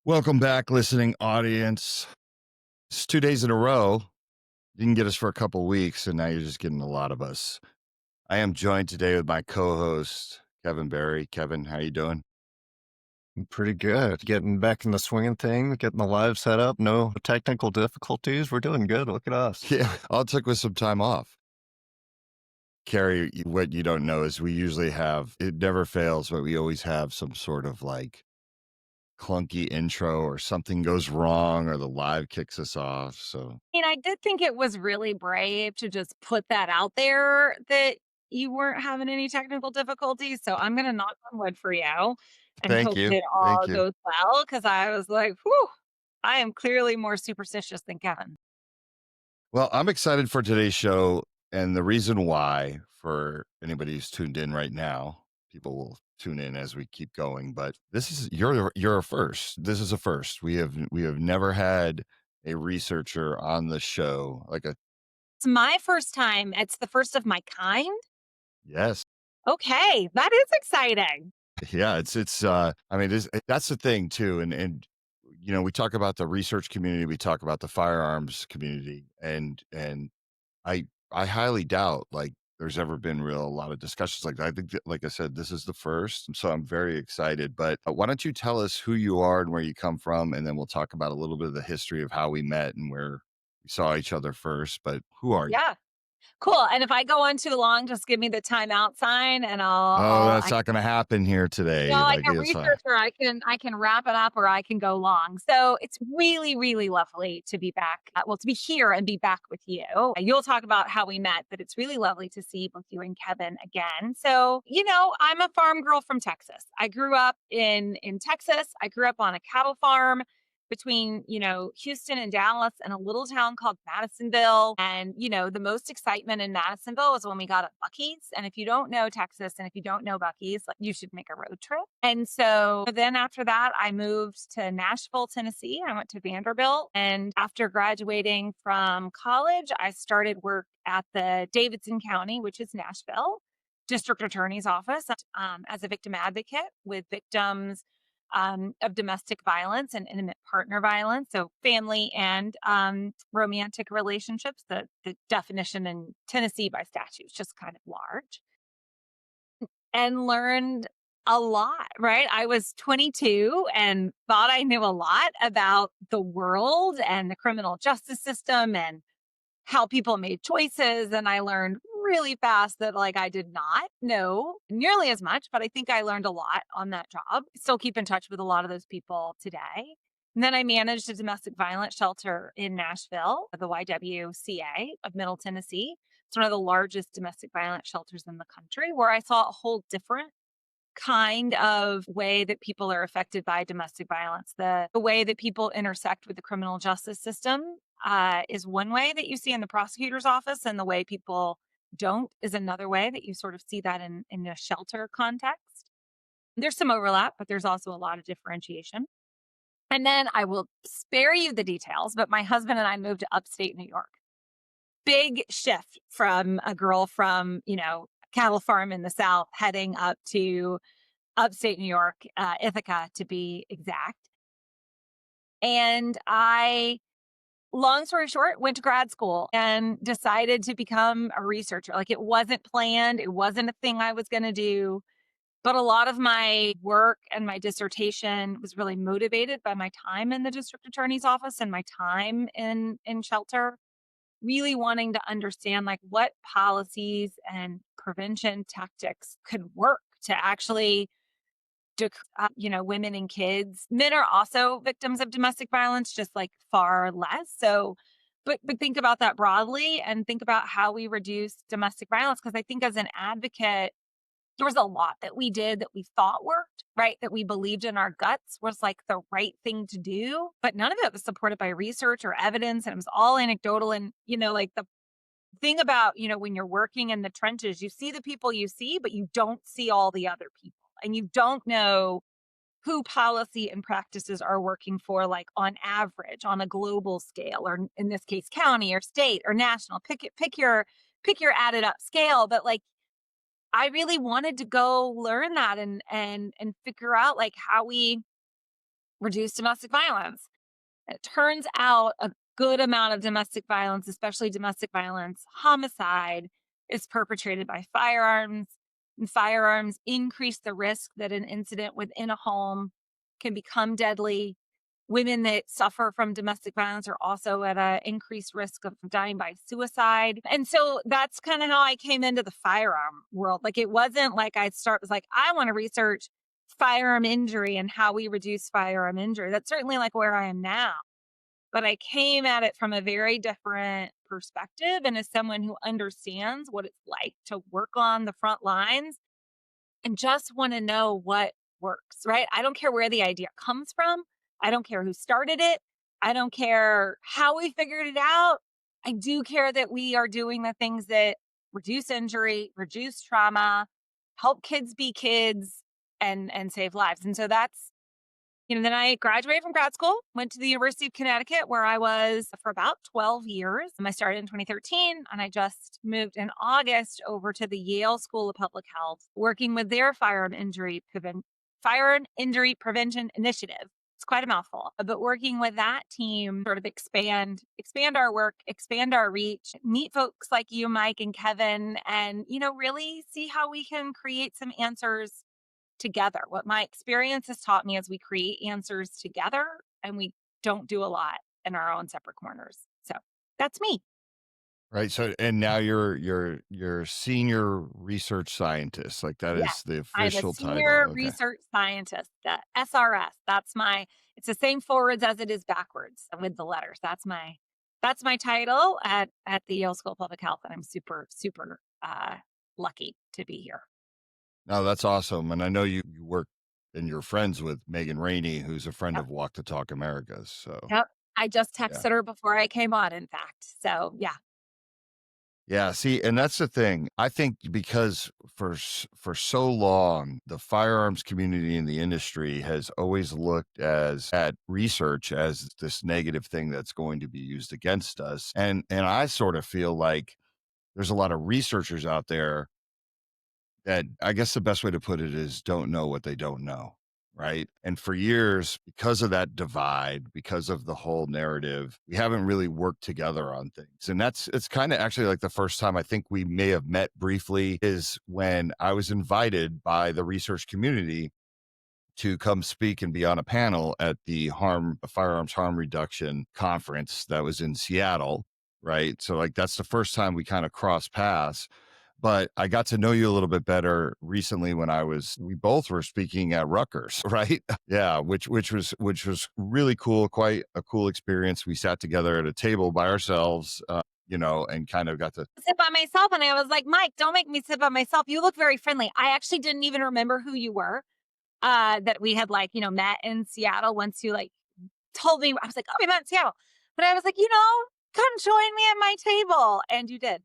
Welcome back, listening audience. It's 2 days in a row. You can get us for a couple weeks, and now you're just getting a lot of us. I am joined today with my co-host, Kevin Berry. Kevin, how you doing? Pretty good. Getting back in the swing of things, getting the live set up, no technical difficulties. We're doing good. Look at us. Yeah, all it took was some time off. Kerri, what you don't know is we usually have, it never fails, but we always have some sort of like clunky intro or something goes wrong or the live kicks us off. So I did think it was really brave to just put that out there that you weren't having any technical difficulties. So I'm going to knock on wood for you and thank hope you. that Thank all you. goes well. Cause I was like, whew, I am clearly more superstitious than Kevin. Well, I'm excited for today's show. And the reason why, for anybody who's tuned in right now, people will tune in as we keep going. But this is you're a first. This is a first. We have never had a researcher on the show. Like a It's my first time. It's the first of my kind. yes. Okay. That is exciting. Yeah, I mean that's the thing too. And we talk about the research community, we talk about the firearms community, and I highly doubt like there's ever been a lot of discussions like that. I think that, like I said, this is the first, and so I'm very excited. But why don't you tell us who you are and where you come from, and then we'll talk about a little bit of the history of how we met and where we saw each other first. But who are you? Yeah. Cool. And if I go on too long, just give me the timeout sign and Oh, that's not going to happen here today. I Like can it's research or I can wrap it up or I can go long. So it's really, really lovely to be back. To be here and be back with you. You'll talk about how we met, but it's really lovely to see both you and Kevin again. So, I'm a farm girl from Texas. I grew up in Texas. I grew up on a cattle farm between, Houston and Dallas and a little town called Madisonville. And, the most excitement in Madisonville was when we got at Bucky's. And if you don't know Texas and if you don't know Bucky's, like, you should make a road trip. And so then after that, I moved to Nashville, Tennessee. I went to Vanderbilt. And after graduating from college, I started work at the Davidson County, which is Nashville, district attorney's office, as a victim advocate with victims of domestic violence and intimate partner violence. So, family and romantic relationships. The definition in Tennessee by statute is just kind of large, and learned a lot, right? I was 22 and thought I knew a lot about the world and the criminal justice system and how people made choices. And I learned really fast that, like, I did not know nearly as much, but I think I learned a lot on that job. Still keep in touch with a lot of those people today. And then I managed a domestic violence shelter in Nashville, the YWCA of Middle Tennessee. It's one of the largest domestic violence shelters in the country, where I saw a whole different kind of way that people are affected by domestic violence. The way that people intersect with the criminal justice system is one way that you see in the prosecutor's office, and the way people don't is another way that you sort of see that in a shelter context. There's some overlap, but there's also a lot of differentiation. And then I will spare you the details, but my husband and I moved to upstate New York. Big shift from a girl from, cattle farm in the South heading up to upstate New York, Ithaca to be exact. And long story short, went to grad school and decided to become a researcher. Like, it wasn't planned, it wasn't a thing I was going to do. But a lot of my work and my dissertation was really motivated by my time in the district attorney's office and my time in shelter, really wanting to understand, like, what policies and prevention tactics could work to actually women and kids. Men are also victims of domestic violence, just like far less. So, but think about that broadly and think about how we reduce domestic violence. Because I think as an advocate, there was a lot that we did that we thought worked, right? That we believed in our guts was like the right thing to do, but none of it was supported by research or evidence, and it was all anecdotal. And like the thing about when you're working in the trenches, you see the people you see, but you don't see all the other people, and you don't know who policy and practices are working for, like, on average, on a global scale, or in this case, county or state or national. Pick your added up scale. But, like, I really wanted to go learn that and figure out, like, how we reduce domestic violence. It turns out a good amount of domestic violence, especially domestic violence, homicide, is perpetrated by firearms. And firearms increase the risk that an incident within a home can become deadly. Women that suffer from domestic violence are also at an increased risk of dying by suicide. And so that's kind of how I came into the firearm world. Like, it wasn't like was like, I want to research firearm injury and how we reduce firearm injury. That's certainly like where I am now. But I came at it from a very different perspective, and as someone who understands what it's like to work on the front lines and just want to know what works, right? I don't care where the idea comes from. I don't care who started it. I don't care how we figured it out. I do care that we are doing the things that reduce injury, reduce trauma, help kids be kids, and save lives. And so that's, then I graduated from grad school, went to the University of Connecticut, where I was for about 12 years. I started in 2013, and I just moved in August over to the Yale School of Public Health, working with their firearm injury prevention initiative. It's quite a mouthful, but working with that team sort of expand our work, expand our reach, meet folks like you, Mike and Kevin, and, really see how we can create some answers together. What my experience has taught me is we create answers together, and we don't do a lot in our own separate corners. So that's me. Right. So, and now you're senior research scientist. Like, that Yes, is the I'm a official title. senior Okay. research scientist, the SRS. It's the same forwards as it is backwards with the letters. That's my title at the Yale School of Public Health, and I'm super, super lucky to be here. No, that's awesome. And I know you work and you're friends with Megan Rainey, who's a friend Yep. of Walk the Talk America's. So Yep. I just yeah. texted her before I came on, in fact. So yeah. Yeah, see, and that's the thing. I think because for so long, the firearms community in the industry has always looked at research as this negative thing that's going to be used against us. And I sort of feel like there's a lot of researchers out there that, I guess the best way to put it is, don't know what they don't know. Right. And for years, because of that divide, because of the whole narrative, we haven't really worked together on things. And it's kind of actually like the first time I think we may have met briefly is when I was invited by the research community to come speak and be on a panel at the firearms harm reduction conference that was in Seattle. Right. So, like, that's the first time we kind of crossed paths. But I got to know you a little bit better recently when we both were speaking at Rutgers, right? Yeah, which was really cool, quite a cool experience. We sat together at a table by ourselves, and kind of got to. Sit by myself, and I was like, Mike, don't make me sit by myself. You look very friendly. I actually didn't even remember who you were. That we had met in Seattle once you told me. I was like, oh, we met in Seattle. But I was like, come join me at my table. And you did.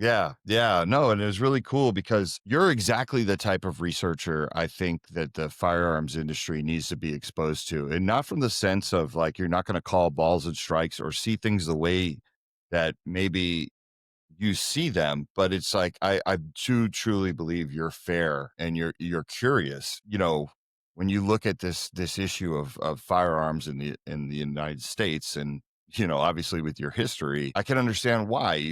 Yeah, yeah, no, and it was really cool because you're exactly the type of researcher I think that the firearms industry needs to be exposed to, and not from the sense of like you're not going to call balls and strikes or see things the way that maybe you see them, but it's like I do truly believe you're fair and you're curious. When you look at this issue of firearms in the United States, and obviously with your history, I can understand why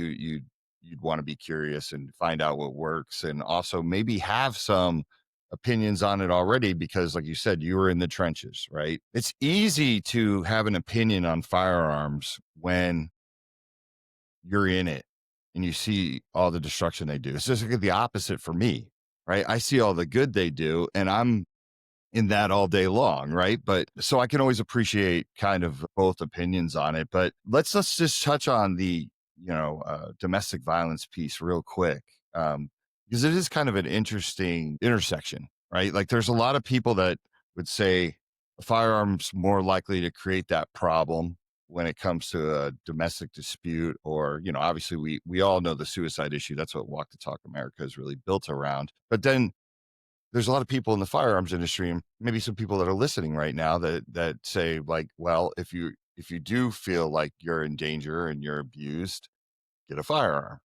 you'd want to be curious and find out what works, and also maybe have some opinions on it already because, like you said, you were in the trenches, right? It's easy to have an opinion on firearms when you're in it and you see all the destruction they do. It's just like the opposite for me, right? I see all the good they do and I'm in that all day long, right? But so I can always appreciate kind of both opinions on it. But let's just touch on the domestic violence piece real quick, because it is kind of an interesting intersection, right? Like, there's a lot of people that would say a firearm's more likely to create that problem when it comes to a domestic dispute, or obviously we all know the suicide issue. That's what Walk the Talk America is really built around. But then there's a lot of people in the firearms industry, and maybe some people that are listening right now that say, like, well, if you do feel like you're in danger and you're abused, get a firearm,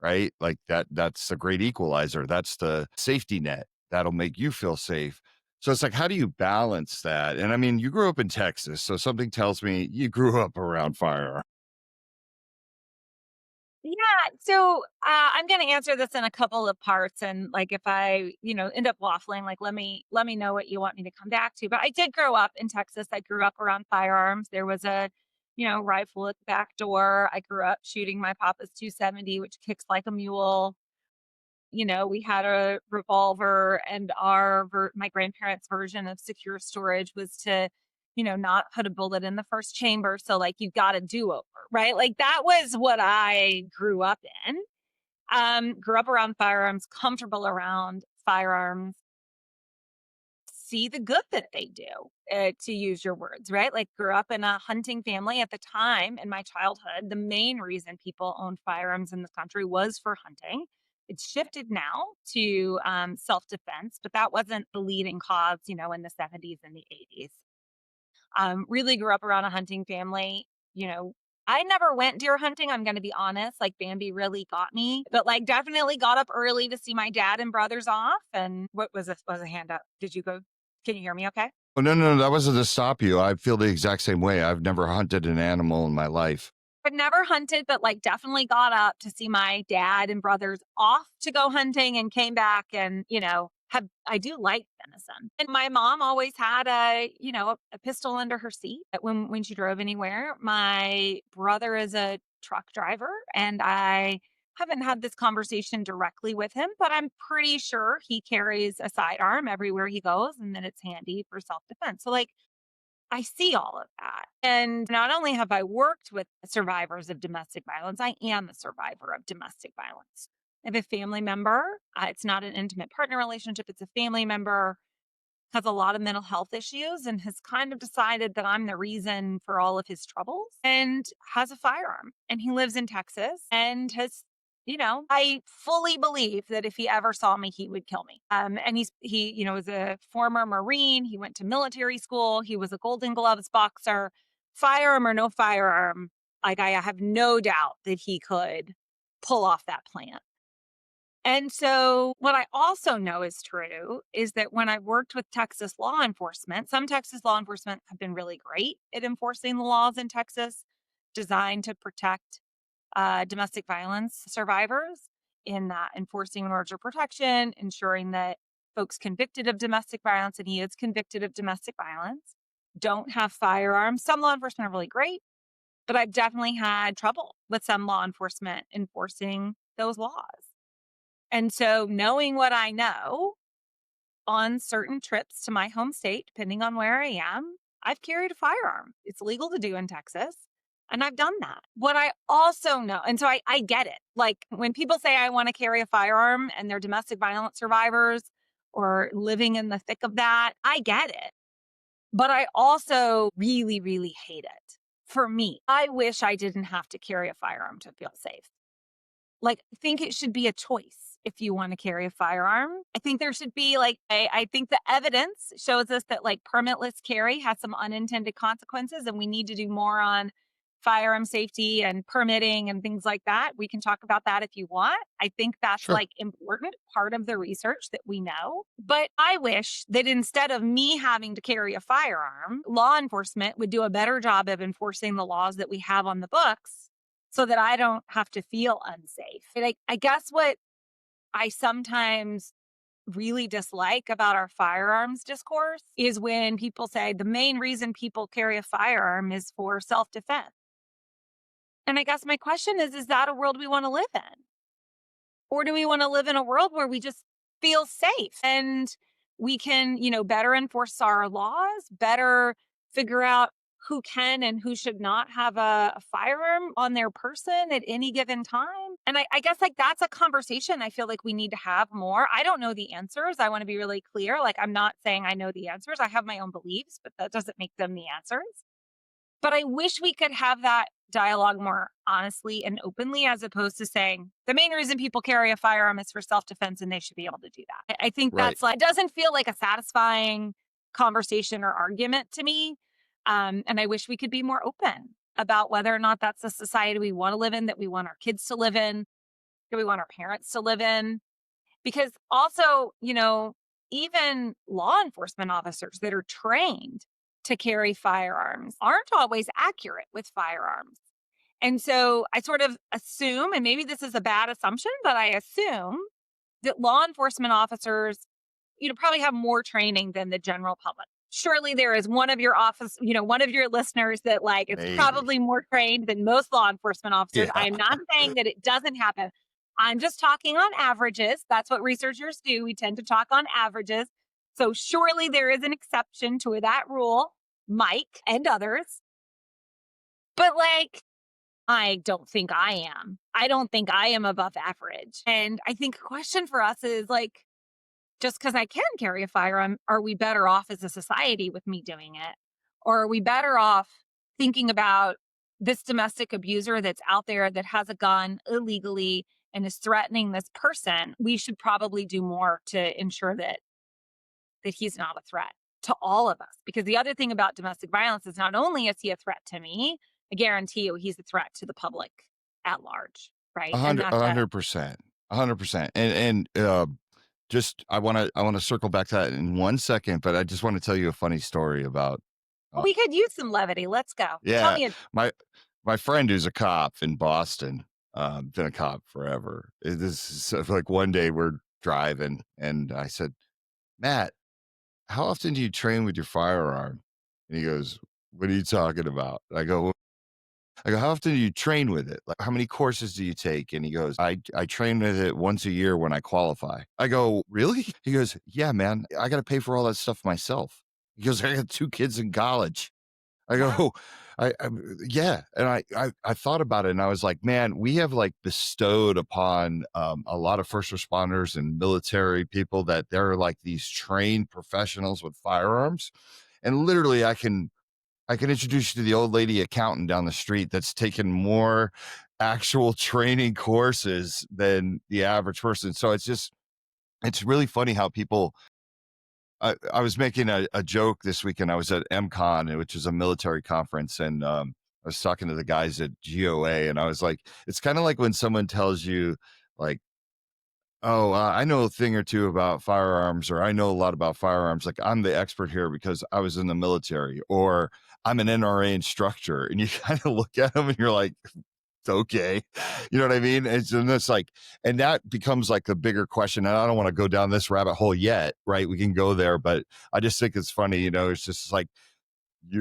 right? Like, that's a great equalizer. That's the safety net that'll make you feel safe. So it's like, how do you balance that? And I mean, you grew up in Texas, so something tells me you grew up around firearms. Yeah. So I'm going to answer this in a couple of parts, and like if I, end up waffling, like let me know what you want me to come back to. But I did grow up in Texas. I grew up around firearms. There was a, rifle at the back door. I grew up shooting my papa's 270, which kicks like a mule. We had a revolver, and my grandparents' version of secure storage was to, not put a bullet in the first chamber. So like you got a do over, right? Like that was what I grew up in. Grew up around firearms, comfortable around firearms, see the good that they do, to use your words, right? Like grew up in a hunting family at the time in my childhood. The main reason people owned firearms in this country was for hunting. It's shifted now to self defense, but that wasn't the leading cause, in the 70s and the 80s. Really grew up around a hunting family. You know, I never went deer hunting. I'm going to be honest. Like Bambi really got me, but like definitely got up early to see my dad and brothers off. And what was this? Was a hand up? Did you go? Can you hear me? Okay. Oh, no, no, no, that wasn't to stop you. I feel the exact same way. I've never hunted an animal in my life. I've never hunted, but like definitely got up to see my dad and brothers off to go hunting and came back and, I do like venison. And my mom always had a pistol under her seat when she drove anywhere. My brother is a truck driver, and I haven't had this conversation directly with him, but I'm pretty sure he carries a sidearm everywhere he goes and that it's handy for self-defense. So like I see all of that. And not only have I worked with survivors of domestic violence, I am a survivor of domestic violence. I have a family member. It's not an intimate partner relationship, it's a family member, has a lot of mental health issues, and has kind of decided that I'm the reason for all of his troubles, and has a firearm. And he lives in Texas and has, I fully believe that if he ever saw me, he would kill me. And he, is a former Marine. He went to military school. He was a Golden Gloves boxer. Firearm or no firearm, like I have no doubt that he could pull off that plan. And so, what I also know is true is that when I worked with Texas law enforcement, some Texas law enforcement have been really great at enforcing the laws in Texas designed to protect domestic violence survivors, in that enforcing an order of protection, ensuring that folks convicted of domestic violence, and he is convicted of domestic violence, don't have firearms. Some law enforcement are really great, but I've definitely had trouble with some law enforcement enforcing those laws. And so, knowing what I know, on certain trips to my home state, depending on where I am, I've carried a firearm. It's legal to do in Texas. And I've done that. What I also know, and so I get it. Like when people say I want to carry a firearm and they're domestic violence survivors or living in the thick of that, I get it. But I also really, really hate it. For me, I wish I didn't have to carry a firearm to feel safe. Like, I think it should be a choice if you want to carry a firearm. I think there should be I think the evidence shows us that like permitless carry has some unintended consequences, and we need to do more on firearm safety and permitting and things like that. We can talk about that if you want. I think that's Sure. like important part of the research that we know. But I wish that instead of me having to carry a firearm, law enforcement would do a better job of enforcing the laws that we have on the books so that I don't have to feel unsafe. Like, I guess what I sometimes really dislike about our firearms discourse is when people say the main reason people carry a firearm is for self-defense. And I guess my question is that a world we want to live in? Or do we want to live in a world where we just feel safe and we can, better enforce our laws, better figure out who can and who should not have a firearm on their person at any given time? And I guess like that's a conversation I feel like we need to have more. I don't know the answers. I want to be really clear. Like, I'm not saying I know the answers. I have my own beliefs, but that doesn't make them the answers. But I wish we could have that dialogue more honestly and openly, as opposed to saying the main reason people carry a firearm is for self-defense and they should be able to do that. I think Right. that's like, it doesn't feel like a satisfying conversation or argument to me. And I wish we could be more open about whether or not that's the society we want to live in, that we want our kids to live in, that we want our parents to live in. Because also, even law enforcement officers that are trained to carry firearms aren't always accurate with firearms. And so I sort of assume, and maybe this is a bad assumption, but I assume that law enforcement officers, probably have more training than the general public. Surely there is one of your office, one of your listeners that like it's Maybe. probably more trained than most law enforcement officers. Yeah. I am not saying that it doesn't happen. I'm just talking on averages. That's what researchers do. We tend to talk on averages. So surely there is an exception to that rule, Mike and others. But like, I don't think I am. I don't think I am above average. And I think a question for us is like, just because I can carry a firearm, are we better off as a society with me doing it? Or are we better off thinking about this domestic abuser that's out there that has a gun illegally and is threatening this person? We should probably do more to ensure that he's not a threat to all of us. Because the other thing about domestic violence is not only is he a threat to me, I guarantee you he's a threat to the public at large, right? And A that's a 100%. 100%. And just I wanna circle back to that in 1 second, but I just wanna tell you a funny story about, uh we could use some levity. Let's go. Tell yeah, me a my my friend who's a cop in Boston, been a cop forever. This is so, like, one day we're driving, and I said, "Matt, how often do you train with your firearm?" And he goes, "What are you talking about?" I go, "How often do you train with it? Like, how many courses do you take?" And he goes, I train with it once a year when I qualify." I go, "Really?" He goes, "Yeah, man. I got to pay for all that stuff myself." He goes, "I got 2 kids in college." I yeah. go, I yeah." And I thought about it, and I was like, "Man, we have like bestowed upon a lot of first responders and military people that they're like these trained professionals with firearms." And literally, I can introduce you to the old lady accountant down the street that's taken more actual training courses than the average person. So it's really funny how people. I was making a joke this weekend. I was at MCon, which is a military conference, and I was talking to the guys at GOA, and I was like, it's kind of like when someone tells you, like, "Oh, I know a thing or two about firearms," or "I know a lot about firearms. Like, I'm the expert here because I was in the military," or "I'm an NRA instructor." And you kind of look at them and you're like, "Okay." You know what I mean? And it's like, and that becomes like the bigger question. And I don't want to go down this rabbit hole yet, right? We can go there, but I just think it's funny. It's just like,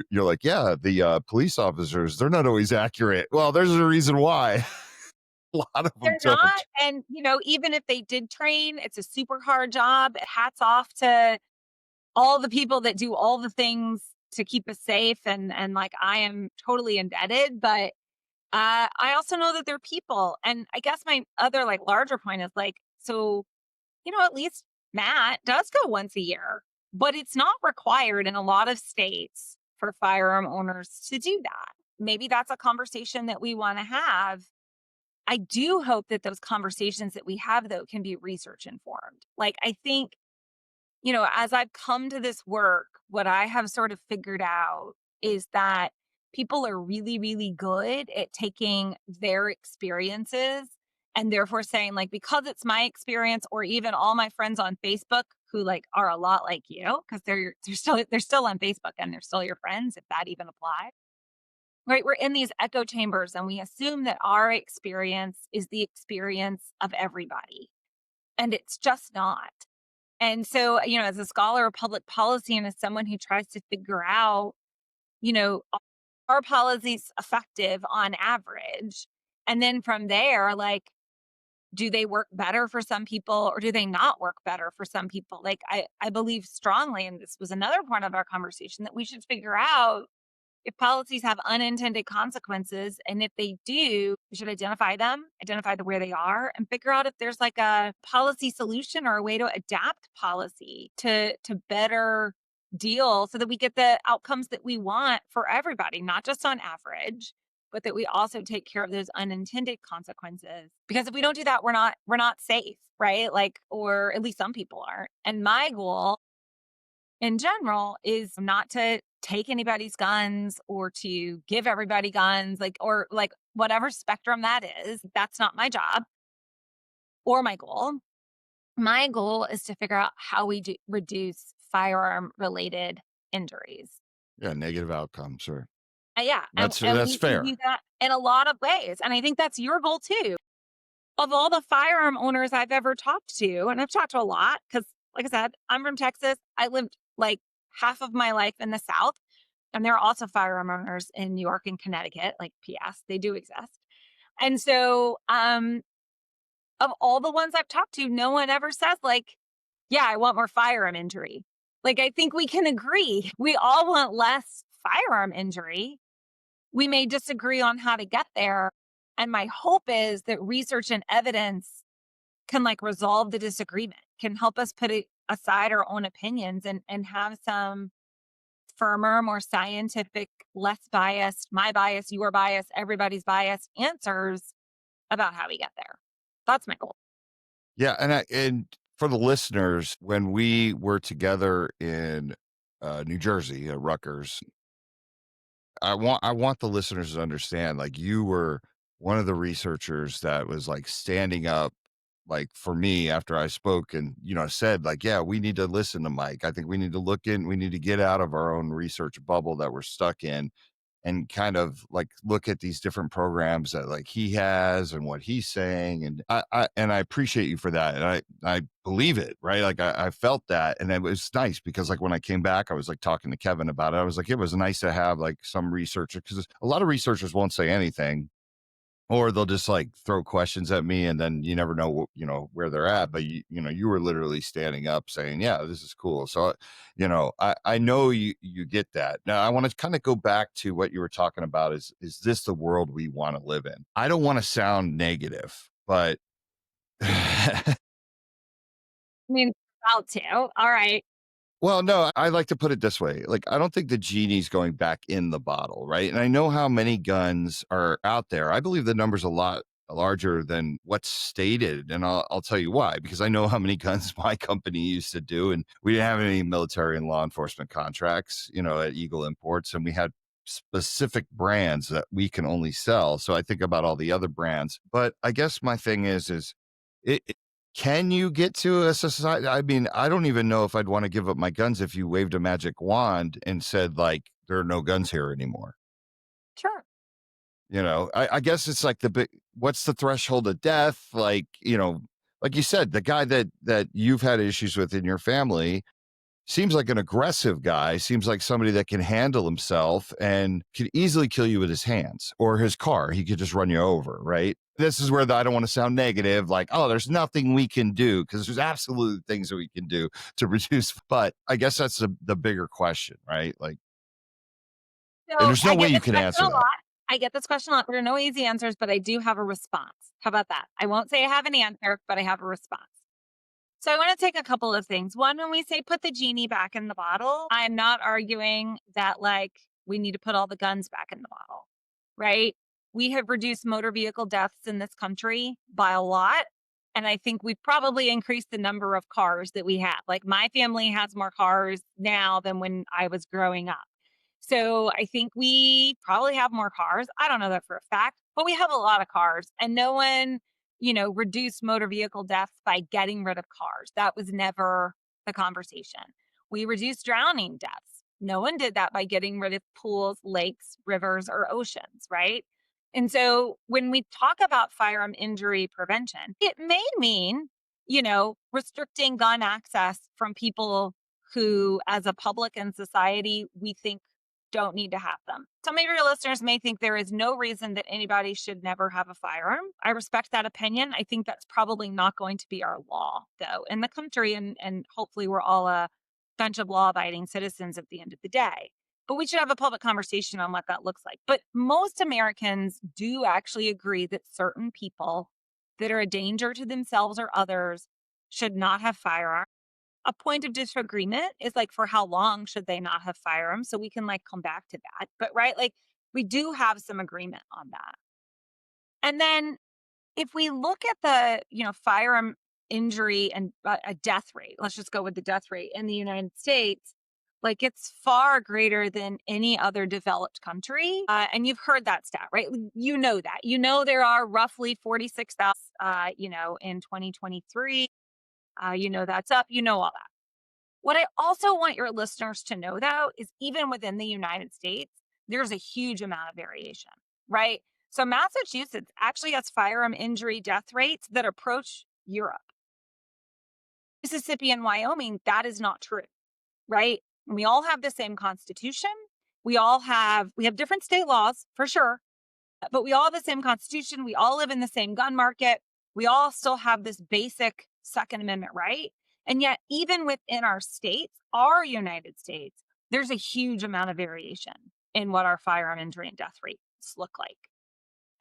you're like, yeah, the police officers, they're not always accurate. Well, there's a reason why. A lot of them They're not. don't. And, even if they did train, it's a super hard job. Hats off to all the people that do all the things to keep us safe. And like, I am totally indebted, but I also know that they're people. And I guess my other like larger point is like, so, at least Matt does go once a year, but it's not required in a lot of states for firearm owners to do that. Maybe that's a conversation that we want to have. I do hope that those conversations that we have, though, can be research informed. Like, I think, as I've come to this work, what I have sort of figured out is that people are really, really good at taking their experiences and therefore saying, like, because it's my experience, or even all my friends on Facebook who like are a lot like you, because they're still on Facebook and they're still your friends, if that even applies. Right, we're in these echo chambers and we assume that our experience is the experience of everybody, and it's just not. And so, as a scholar of public policy and as someone who tries to figure out, you know, are policies effective on average? And then from there, like, do they work better for some people or do they not work better for some people? Like, I believe strongly, and this was another part of our conversation, that we should figure out if policies have unintended consequences, and if they do, we should identify them, identify where they are, and figure out if there's like a policy solution or a way to adapt policy to better deal so that we get the outcomes that we want for everybody, not just on average, but that we also take care of those unintended consequences. Because if we don't do that, we're not safe, right? Like, or at least some people aren't. And my goal in general is not to take anybody's guns or to give everybody guns, like, or like whatever spectrum that is. That's not my job or my goal. My goal is to figure out how we reduce firearm related injuries. Yeah, negative outcomes, sure. Yeah, and That's we can fair. do that in a lot of ways, and I think that's your goal too. Of all the firearm owners I've ever talked to, and I've talked to a lot because, like I said, I'm from Texas. I lived like half of my life in the South, and there are also firearm owners in New York and Connecticut. Like, P.S., they do exist. And so, of all the ones I've talked to, no one ever says like, "Yeah, I want more firearm injury." Like, I think we can agree we all want less firearm injury. We may disagree on how to get there. And my hope is that research and evidence can like resolve the disagreement, can help us put aside our own opinions and have some firmer, more scientific, less biased, my bias, your bias, everybody's bias answers about how we get there. That's my goal. Yeah, and for the listeners, when we were together in New Jersey at Rutgers, I want the listeners to understand, like, you were one of the researchers that was like standing up, like, for me after I spoke and said like, yeah, we need to listen to Mike. I think we need to we need to get out of our own research bubble that we're stuck in and kind of like look at these different programs that like he has and what he's saying. And I appreciate you for that. And I believe it, right? Like I felt that. And it was nice because like when I came back, I was like talking to Kevin about it. I was like, it was nice to have like some researcher because a lot of researchers won't say anything or they'll just like throw questions at me and then you never know where they're at, but you were literally standing up saying, yeah, this is cool. So I know you get that. Now I want to kind of go back to what you were talking about. Is this the world we want to live in? I don't want to sound negative, but I mean, about to. All right. well, no, I like to put it this way. Like, I don't think the genie's going back in the bottle, right? And I know how many guns are out there. I believe the number's a lot larger than what's stated. And I'll tell you why, because I know how many guns my company used to do. And we didn't have any military and law enforcement contracts, at Eagle Imports. And we had specific brands that we can only sell. So I think about all the other brands. But I guess my thing is can you get to a society? I mean, I don't even know if I'd want to give up my guns if you waved a magic wand and said, like, there are no guns here anymore. Sure. I guess it's like what's the threshold of death? Like, like you said, the guy that you've had issues with in your family seems like an aggressive guy, seems like somebody that can handle himself and could easily kill you with his hands or his car. He could just run you over, right? This is where I don't want to sound negative, like, oh, there's nothing we can do, because there's absolutely things that we can do to reduce. But I guess that's the bigger question, right? Like, and So there's no I way get you this can question answer a that. lot. I get this question a lot. There are no easy answers, but I do have a response. How about that? I won't say I have an answer, but I have a response. So I want to take a couple of things. One, when we say put the genie back in the bottle, I'm not arguing that like we need to put all the guns back in the bottle, right? We have reduced motor vehicle deaths in this country by a lot. And I think we've probably increased the number of cars that we have. Like, my family has more cars now than when I was growing up. So I think we probably have more cars. I don't know that for a fact, but we have a lot of cars, and no one reduce motor vehicle deaths by getting rid of cars. That was never the conversation. We reduced drowning deaths. No one did that by getting rid of pools, lakes, rivers, or oceans, right? And so when we talk about firearm injury prevention, it may mean, restricting gun access from people who, as a public and society, we think don't need to have them. Some of your listeners may think there is no reason that anybody should never have a firearm. I respect that opinion. I think that's probably not going to be our law, though, in the country. And hopefully we're all a bunch of law abiding citizens at the end of the day. But we should have a public conversation on what that looks like. But most Americans do actually agree that certain people that are a danger to themselves or others should not have firearms. A point of disagreement is like, for how long should they not have firearms? So we can like come back to that. But right, like, we do have some agreement on that. And then if we look at the, firearm injury and a death rate, let's just go with the death rate in the United States, like, it's far greater than any other developed country. And you've heard that stat, right? You know that. There are roughly 46,000, in 2023. You know that's up, you know all that. What I also want your listeners to know, though, is even within the United States, there's a huge amount of variation, right? So Massachusetts actually has firearm injury death rates that approach Europe. Mississippi and Wyoming, that is not true, right? We all have the same constitution. We have different state laws for sure, but we all have the same constitution. We all live in the same gun market. We all still have this basic Second Amendment right. And yet, even within our states, our United States, there's a huge amount of variation in what our firearm injury and death rates look like.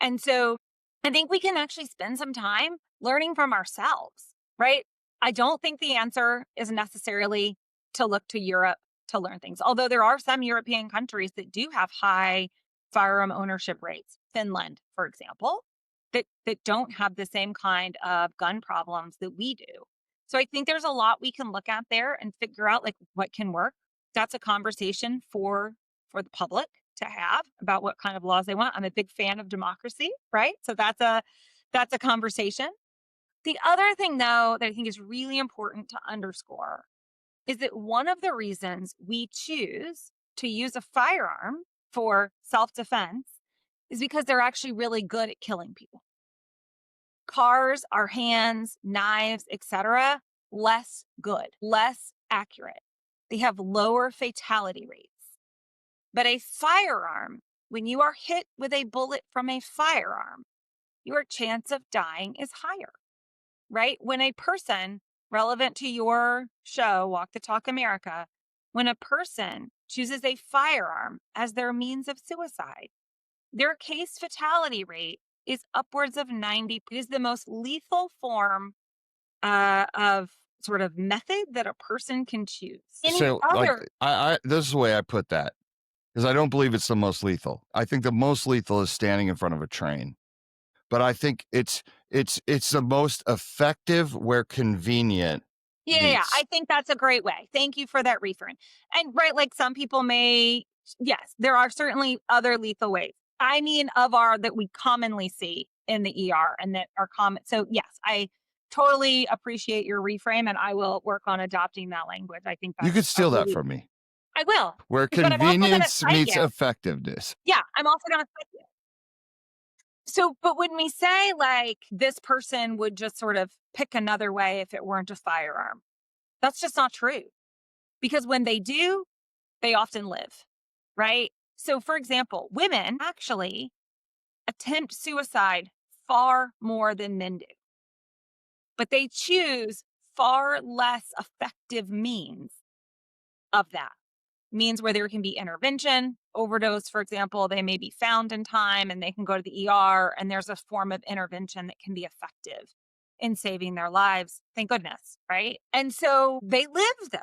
And so I think we can actually spend some time learning from ourselves, right? I don't think the answer is necessarily to look to Europe to learn things, although there are some European countries that do have high firearm ownership rates. Finland, for example, that don't have the same kind of gun problems that we do. So I think there's a lot we can look at there and figure out like what can work. That's a conversation for the public to have about what kind of laws they want. I'm a big fan of democracy, right? So that's a conversation. The other thing though that I think is really important to underscore is that one of the reasons we choose to use a firearm for self-defense is because they're actually really good at killing people. Cars, our hands, knives, etc., less good, less accurate. They have lower fatality rates. But a firearm, when you are hit with a bullet from a firearm, your chance of dying is higher, right? When a person, relevant to your show, Walk the Talk America, when a person chooses a firearm as their means of suicide, their case fatality rate is upwards of 90. It is the most lethal form of sort of method that a person can choose. So, like, this is the way I put that, because I don't believe it's the most lethal. I think the most lethal is standing in front of a train. But I think it's the most effective where convenient. Yeah, I think that's a great way. Thank you for that reframe. And right, like some people yes, there are certainly other lethal ways. I mean, that we commonly see in the ER and that are common. So yes, I totally appreciate your reframe and I will work on adopting that language. I think You that's could steal that from me. I will. Where But I'm also gonna convenience cite meets you. effectiveness. Yeah, I'm also going to cite you. So, but when we say like this person would just sort of pick another way if it weren't a firearm, that's just not true. Because when they do, they often live, right? So, for example, women actually attempt suicide far more than men do, but they choose far less effective means of that. Means where there can be intervention, overdose, for example, they may be found in time and they can go to the ER and there's a form of intervention that can be effective in saving their lives. Thank goodness, right? And so they live though.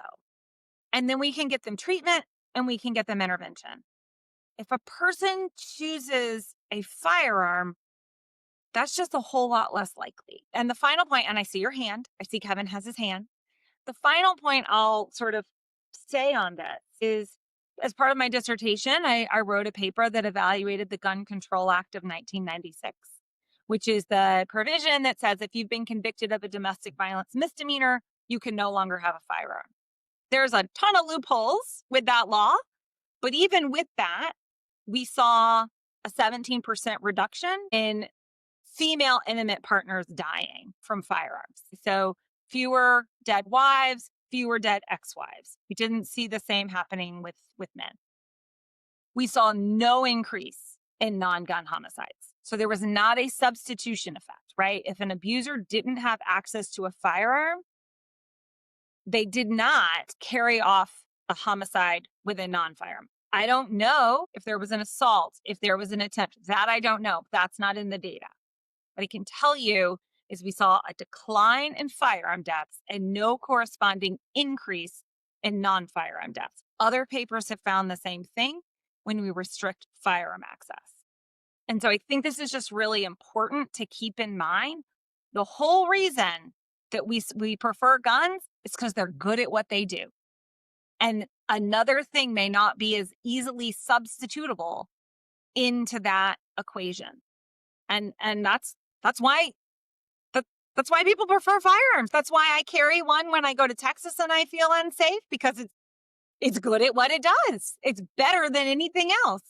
And then we can get them treatment and we can get them intervention. If a person chooses a firearm, that's just a whole lot less likely. And the final point, and I see your hand, I see Kevin has his hand. The final point I'll sort of say on this is as part of my dissertation, I wrote a paper that evaluated the Gun Control Act of 1996, which is the provision that says if you've been convicted of a domestic violence misdemeanor, you can no longer have a firearm. There's a ton of loopholes with that law, but even with that, we saw a 17% reduction in female intimate partners dying from firearms. So fewer dead wives, fewer dead ex-wives. We didn't see the same happening with men. We saw no increase in non-gun homicides. So there was not a substitution effect, right? If an abuser didn't have access to a firearm, they did not carry off a homicide with a non-firearm. I don't know if there was an assault, if there was an attempt. That I don't know. That's not in the data. What I can tell you is we saw a decline in firearm deaths and no corresponding increase in non-firearm deaths. Other papers have found the same thing when we restrict firearm access. And so I think this is just really important to keep in mind. The whole reason that we prefer guns is because they're good at what they do. And another thing may not be as easily substitutable into that equation. And that's why That's why people prefer firearms. That's why I carry one when I go to Texas and I feel unsafe, because it's good at what it does. It's better than anything else.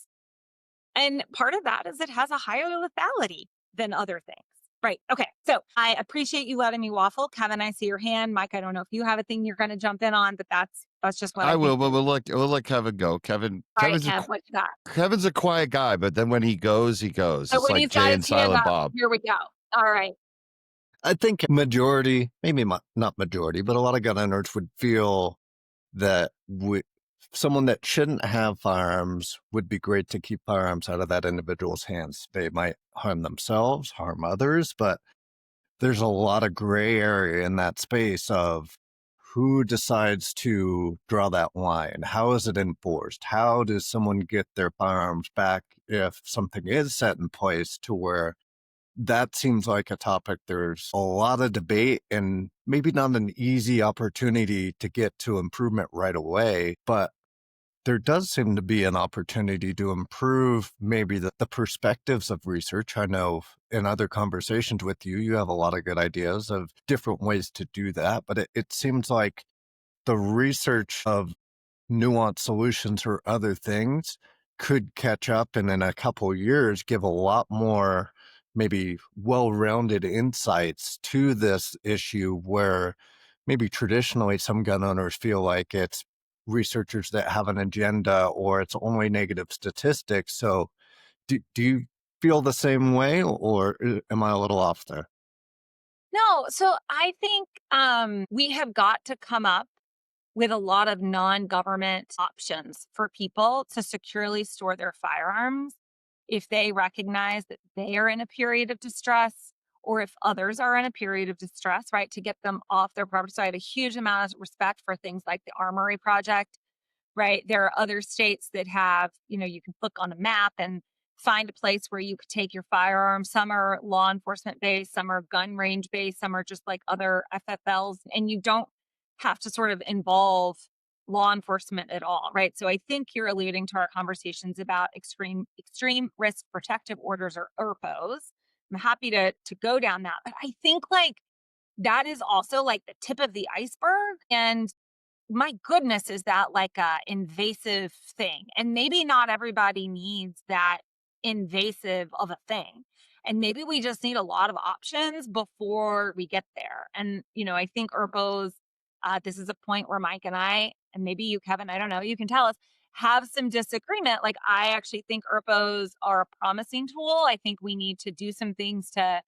And part of that is it has a higher lethality than other things. Right. Okay. So I appreciate you letting me waffle. Kevin, I see your hand. Mike, I don't know if you have a thing you're going to jump in on, but that's just what I I think. will, but we'll let Kevin go. All right, Kevin's Kev, what you got? Kevin's a quiet guy, but then when he goes, he goes. So It's when like he's got Jay his and hand Silent up, Bob. here we go. All right. I think majority, maybe not majority, but a lot of gun owners would feel that someone that shouldn't have firearms would be great to keep firearms out of that individual's hands. They might harm themselves, harm others, but there's a lot of gray area in that space of who decides to draw that line. How is it enforced? How does someone get their firearms back if something is set in place to where that seems like a topic there's a lot of debate and maybe not an easy opportunity to get to improvement right away, but there does seem to be an opportunity to improve maybe the perspectives of research. I know in other conversations with you, you have a lot of good ideas of different ways to do that, but it seems like the research of nuanced solutions or other things could catch up and in a couple of years give a lot more maybe well-rounded insights to this issue where maybe traditionally some gun owners feel like it's researchers that have an agenda or it's only negative statistics. So do you feel the same way or am I a little off there? No, so I think we have got to come up with a lot of non-government options for people to securely store their firearms if they recognize that they are in a period of distress, or if others are in a period of distress, right? To get them off their property. So I have a huge amount of respect for things like the Armory Project, right? There are other states that have, you can look on a map and find a place where you could take your firearm. Some are law enforcement based, some are gun range based, some are just like other FFLs, and you don't have to sort of involve law enforcement at all, right? So I think you're alluding to our conversations about extreme risk protective orders, or ERPOs. I'm happy to go down that, but I think like that is also like the tip of the iceberg. And my goodness, is that like a invasive thing? And maybe not everybody needs that invasive of a thing. And maybe we just need a lot of options before we get there. And, I think ERPOs, this is a point where Mike and I, and maybe you, Kevin, I don't know, you can tell us, have some disagreement. Like, I actually think ERPOs are a promising tool. I think we need to do some things to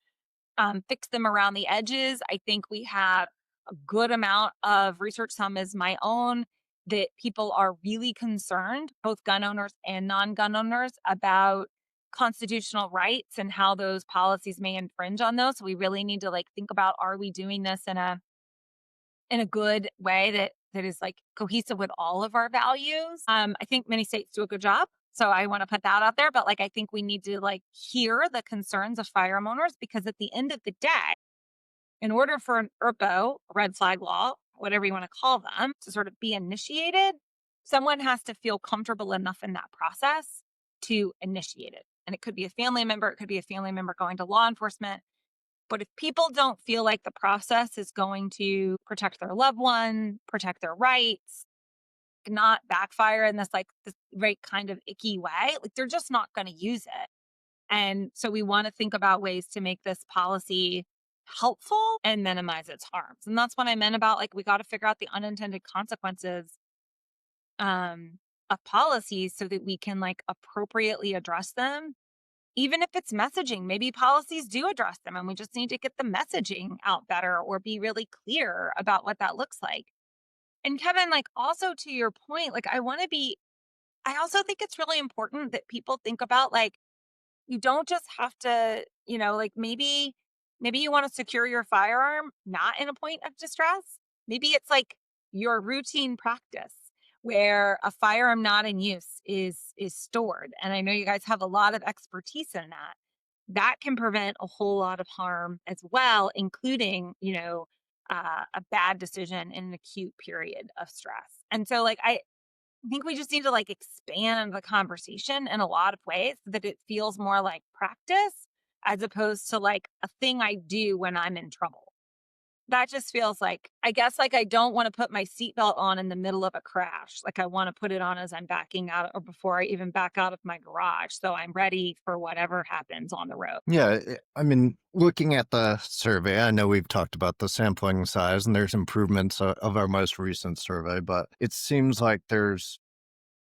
fix them around the edges. I think we have a good amount of research, some is my own, that people are really concerned, both gun owners and non-gun owners, about constitutional rights and how those policies may infringe on those. So we really need to like think about, are we doing this in a good way that is like cohesive with all of our values? I think many states do a good job. So I want to put that out there. But like, I think we need to like hear the concerns of firearm owners, because at the end of the day, in order for an ERPO, red flag law, whatever you want to call them, to sort of be initiated, someone has to feel comfortable enough in that process to initiate it. And it could be a family member, it could be a family member going to law enforcement. But if people don't feel like the process is going to protect their loved one, protect their rights, not backfire in this very kind of icky way, like they're just not going to use it. And so we want to think about ways to make this policy helpful and minimize its harms. And that's what I meant about like, we got to figure out the unintended consequences of policies so that we can like appropriately address them. Even if it's messaging, maybe policies do address them and we just need to get the messaging out better or be really clear about what that looks like. And Kevin, like also to your point, like I also think it's really important that people think about like, you don't just have to, like maybe you want to secure your firearm not in a point of distress. Maybe it's like your routine practice where a firearm not in use is stored. And I know you guys have a lot of expertise in that. That can prevent a whole lot of harm as well, including, a bad decision in an acute period of stress. And so like I think we just need to like expand the conversation in a lot of ways so that it feels more like practice as opposed to like a thing I do when I'm in trouble. that just feels like, I guess, like I don't want to put my seatbelt on in the middle of a crash. Like I want to put it on as I'm backing out or before I even back out of my garage. So I'm ready for whatever happens on the road. Yeah, I mean, looking at the survey, I know we've talked about the sampling size and there's improvements of our most recent survey, but it seems like there's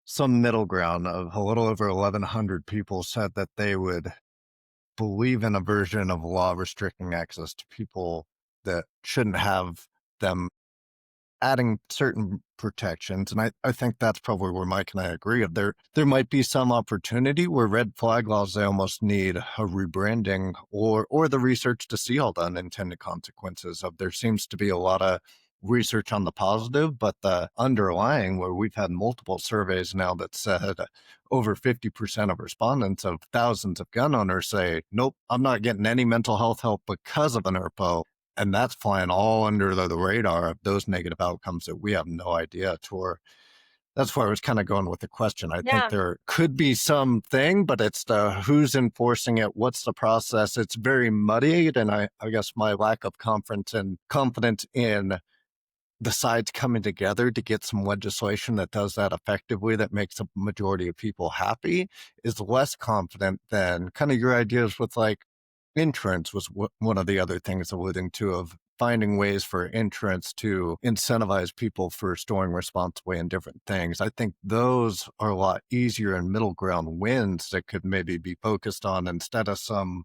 some middle ground of a little over 1,100 people said that they would believe in a version of law restricting access to people that shouldn't have them, adding certain protections. And I think that's probably where Mike and I agree. There might be some opportunity where red flag laws, they almost need a rebranding or the research to see all the unintended consequences of. There seems to be a lot of research on the positive, but the underlying, where we've had multiple surveys now that said over 50% of respondents of thousands of gun owners say, nope, I'm not getting any mental health help because of an ERPO. And that's flying all under the radar of those negative outcomes that we have no idea to. That's where I was kind of going with the question. I think Yeah. there could be something, but it's the who's enforcing it, what's the process. It's very muddied, and I guess my lack of confidence in the sides coming together to get some legislation that does that effectively, that makes a majority of people happy, is less confident than kind of your ideas with like insurance was one of the other things alluding to, of finding ways for insurance to incentivize people for storing responsibly in different things. I think those are a lot easier and middle ground wins that could maybe be focused on instead of some,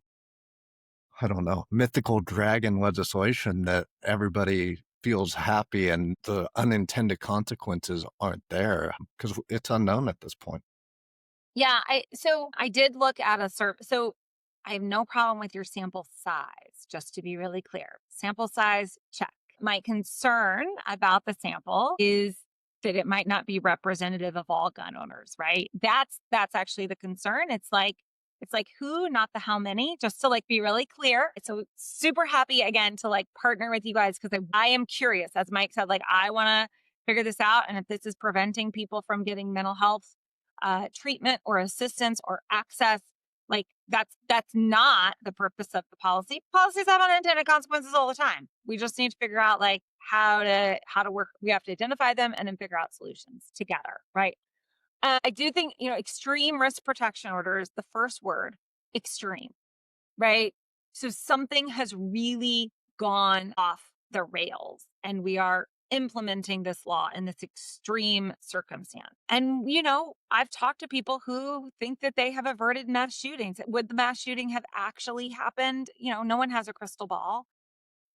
I don't know, mythical dragon legislation that everybody feels happy and the unintended consequences aren't there because it's unknown at this point. Yeah, I did look at a survey. So I have no problem with your sample size, just to be really clear. Sample size, check. My concern about the sample is that it might not be representative of all gun owners, right? That's actually the concern. It's like who, not the how many, just to like be really clear. So super happy again to like partner with you guys because I am curious, as Mike said, like I want to figure this out. And if this is preventing people from getting mental health treatment or assistance or access, like that's not the purpose of the policy. Policies have unintended consequences all the time. We just need to figure out like how to work. We have to identify them and then figure out solutions together, right? I do think, extreme risk protection order is the first word, extreme, right? So something has really gone off the rails and we are implementing this law in this extreme circumstance. And, I've talked to people who think that they have averted mass shootings. Would the mass shooting have actually happened? No one has a crystal ball,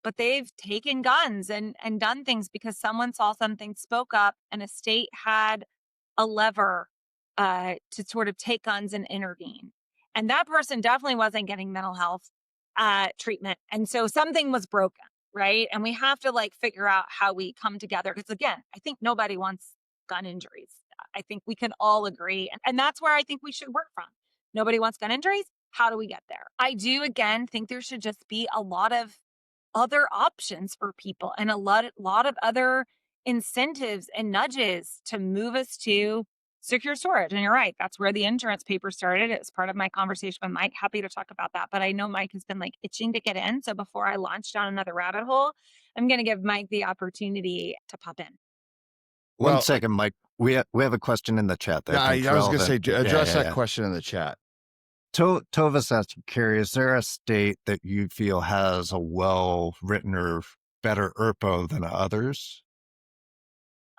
but they've taken guns and done things because someone saw something, spoke up, and a state had a lever to sort of take guns and intervene. And that person definitely wasn't getting mental health treatment. And so something was broken, right? And we have to like figure out how we come together. Because again, I think nobody wants gun injuries. I think we can all agree. And that's where I think we should work from. Nobody wants gun injuries. How do we get there? I do, again, think there should just be a lot of other options for people and a lot of other incentives and nudges to move us to secure storage. And you're right, that's where the insurance paper started. It's part of my conversation with Mike. Happy to talk about that. But I know Mike has been like itching to get in. So before I launch down another rabbit hole, I'm going to give Mike the opportunity to pop in. One Well, second, Mike. We have a question in the chat that yeah, I think's I was going to say, relevant. Yeah, address yeah, that yeah. question in the chat. Tova's asked, Kerri, is there a state that you feel has a well-written or better ERPO than others?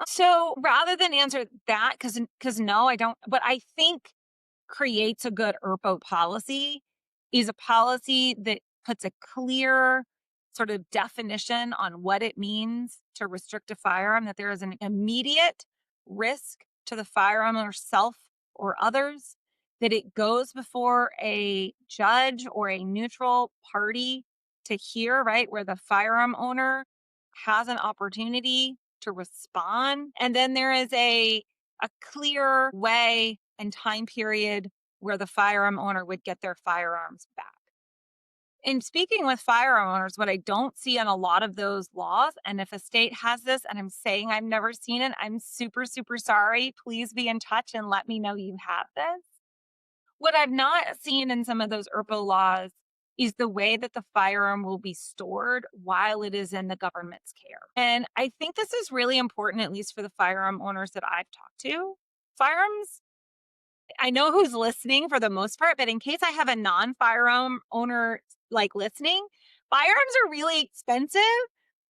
So rather than answer that, because no, I don't, but I think creates a good ERPO policy is a policy that puts a clear sort of definition on what it means to restrict a firearm, that there is an immediate risk to the firearm or self or others, that it goes before a judge or a neutral party to hear, right, where the firearm owner has an opportunity to respond. And then there is a clear way and time period where the firearm owner would get their firearms back. In speaking with firearm owners, what I don't see in a lot of those laws, and if a state has this, and I'm saying I've never seen it, I'm super, super sorry. Please be in touch and let me know you have this. What I've not seen in some of those ERPO laws is the way that the firearm will be stored while it is in the government's care. And I think this is really important, at least for the firearm owners that I've talked to. Firearms, I know who's listening for the most part, but in case I have a non-firearm owner like listening, firearms are really expensive.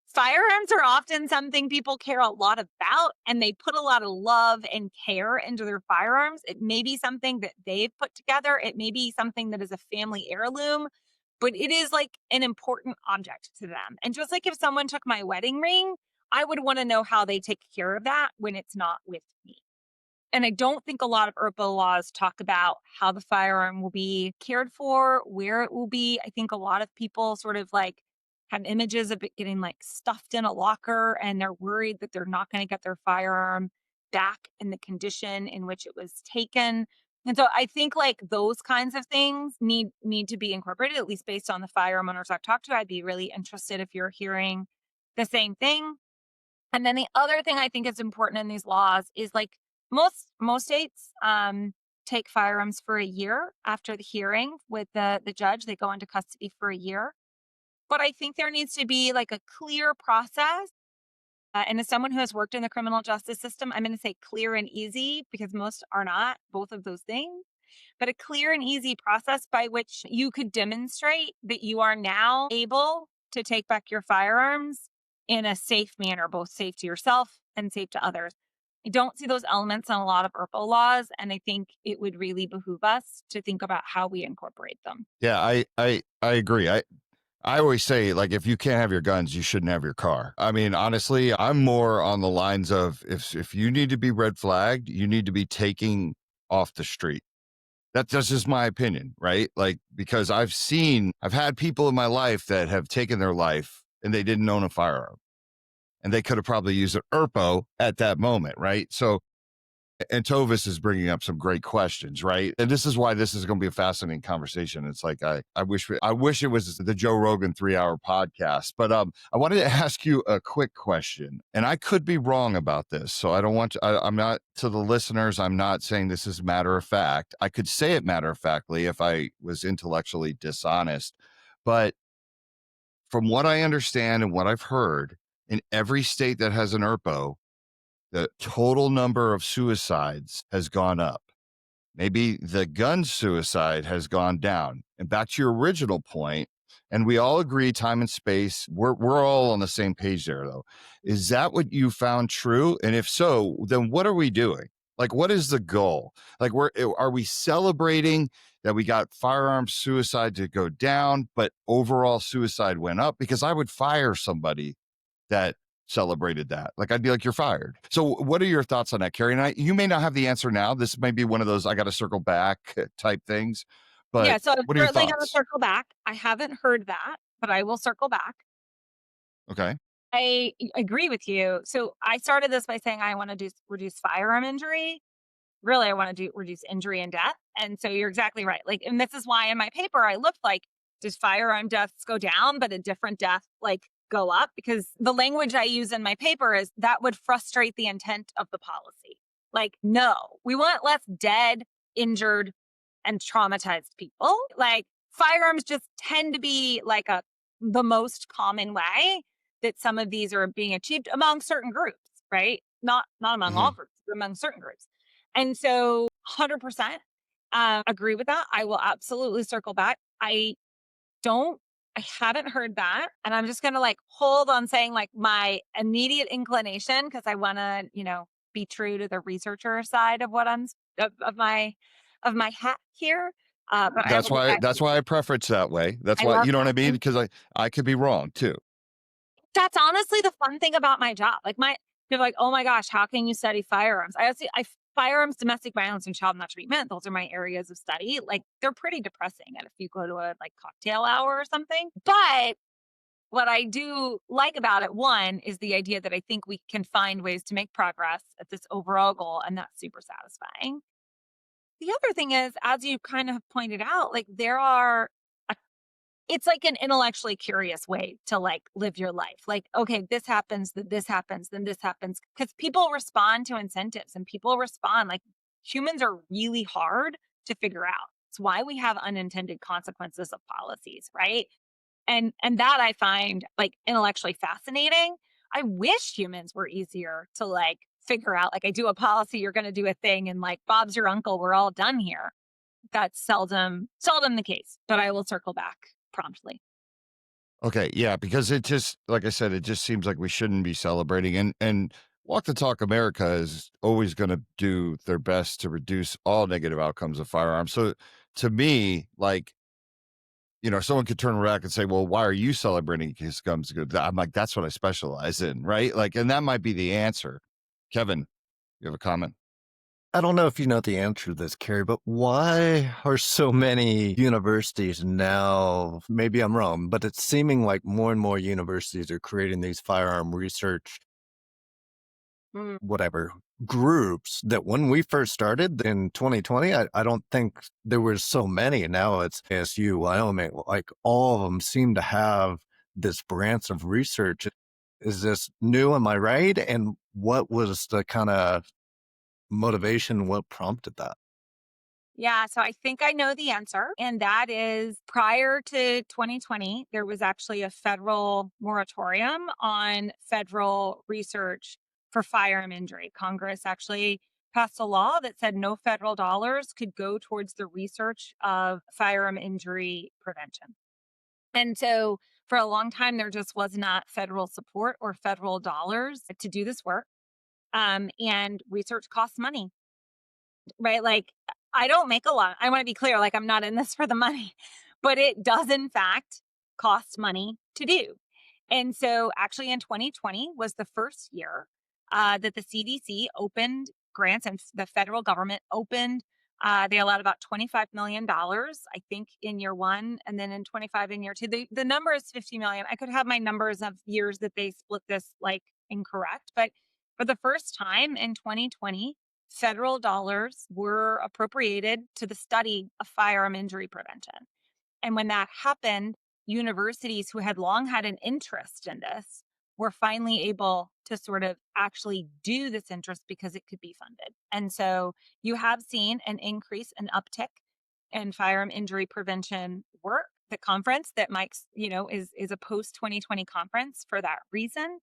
Firearms are often something people care a lot about, and they put a lot of love and care into their firearms. It may be something that they've put together. It may be something that is a family heirloom, but it is like an important object to them. And just like if someone took my wedding ring, I would want to know how they take care of that when it's not with me. And I don't think a lot of IRPA laws talk about how the firearm will be cared for, where it will be. I think a lot of people sort of like have images of it getting like stuffed in a locker, and they're worried that they're not going to get their firearm back in the condition in which it was taken. And so I think like those kinds of things need to be incorporated, at least based on the firearm owners I've talked to. I'd be really interested if you're hearing the same thing. And then the other thing I think is important in these laws is like most states take firearms for a year after the hearing with the judge. They go into custody for a year. But I think there needs to be like a clear process. And as someone who has worked in the criminal justice system, I'm going to say clear and easy because most are not both of those things. But a clear and easy process by which you could demonstrate that you are now able to take back your firearms in a safe manner, both safe to yourself and safe to others. I don't see those elements in a lot of IRPA laws, and I think it would really behoove us to think about how we incorporate them. Yeah, I agree. I always say, like, if you can't have your guns, you shouldn't have your car. I mean, honestly, I'm more on the lines of if you need to be red flagged, you need to be taking off the street. That's just my opinion, right? Like, because I've had people in my life that have taken their life and they didn't own a firearm, and they could have probably used an ERPO at that moment, right? So, and Tovis is bringing up some great questions, right? And this is why this is going to be a fascinating conversation. It's like I wish it was the Joe Rogan 3-hour podcast. But I wanted to ask you a quick question, and I could be wrong about this, so I don't want to. I'm not, to the listeners, I'm not saying this is matter of fact. I could say it matter of factly if I was intellectually dishonest, but from what I understand and what I've heard, in every state that has an ERPO, the total number of suicides has gone up. Maybe the gun suicide has gone down. And back to your original point, and we all agree time and space, we're all on the same page there, though. Is that what you found true? And if so, then what are we doing? Like, what is the goal? Like, are we celebrating that we got firearm suicide to go down, but overall suicide went up? Because I would fire somebody that celebrated that. Like, I'd be like, you're fired. So what are your thoughts on that, Kerri? And you may not have the answer now. This may be one of those I got to circle back type things. But Yeah, so I'm what are your certainly going to thoughts? circle back. I haven't heard that, but I will circle back. Okay. I agree with you. So I started this by saying I want to reduce firearm injury. Really, I want to reduce injury and death. And so you're exactly right. Like, and this is why in my paper I looked like, does firearm deaths go down, but a different death like go up? Because the language I use in my paper is that would frustrate the intent of the policy. Like, no, we want less dead, injured, and traumatized people. Like, firearms just tend to be like the most common way that some of these are being achieved among certain groups, right? Not among all Hmm. groups, but among certain groups. And so 100% agree with that. I will absolutely circle back. Don't, I haven't heard that. And I'm just going to like hold on saying like my immediate inclination, because I want to, be true to the researcher side of what of my hat here. But I will get back to That's you. why I preference that way. That's I why, love you know what I mean? that. Because I could be wrong too. That's honestly the fun thing about my job. Like people are like, oh my gosh, how can you study firearms? I firearms, domestic violence, and child maltreatment. Those are my areas of study. Like they're pretty depressing. And if you go to a like cocktail hour or something, but what I do like about it, one, is the idea that I think we can find ways to make progress at this overall goal, and that's super satisfying. The other thing is, as you kind of pointed out, like it's like an intellectually curious way to like live your life. Like, okay, this happens, then this happens, then this happens. Because people respond to incentives and people respond like humans are really hard to figure out. It's why we have unintended consequences of policies, right? And that I find like intellectually fascinating. I wish humans were easier to like figure out. Like I do a policy, you're going to do a thing, and like Bob's your uncle, we're all done here. That's seldom the case, but I will circle back promptly. Okay, yeah, because it just like I said, it just seems like we shouldn't be celebrating and Walk the Talk America is always going to do their best to reduce all negative outcomes of firearms. So to me, like, someone could turn around and say, "Well, why are you celebrating because guns good?" I'm like, "That's what I specialize in," right? Like, and that might be the answer. Kevin, you have a comment? I don't know if you know the answer to this, Kerri, but why are so many universities now, maybe I'm wrong, but it's seeming like more and more universities are creating these firearm research, Mm. whatever, groups that when we first started in 2020, I don't think there was so many. And now it's ASU, Wyoming, like all of them seem to have this branch of research. Is this new? Am I right? And what was the kind of motivation? What prompted that? Yeah, so I think I know the answer. And that is prior to 2020, there was actually a federal moratorium on federal research for firearm injury. Congress actually passed a law that said no federal dollars could go towards the research of firearm injury prevention. And so for a long time, there just was not federal support or federal dollars to do this work. And research costs money, right? Like, I don't make a lot. I want to be clear, like, I'm not in this for the money, but it does, in fact, cost money to do. And so, actually, in 2020 was the first year that the CDC opened grants and the federal government opened. They allowed about $25 million, I think, in year one, and then in 25 in year two. The number is 50 million. I could have my numbers of years that they split this like incorrect, but for the first time in 2020, federal dollars were appropriated to the study of firearm injury prevention. And when that happened, universities who had long had an interest in this were finally able to sort of actually do this interest because it could be funded. And so you have seen an increase, an uptick in firearm injury prevention work. The conference that Mike's, is a post 2020 conference for that reason.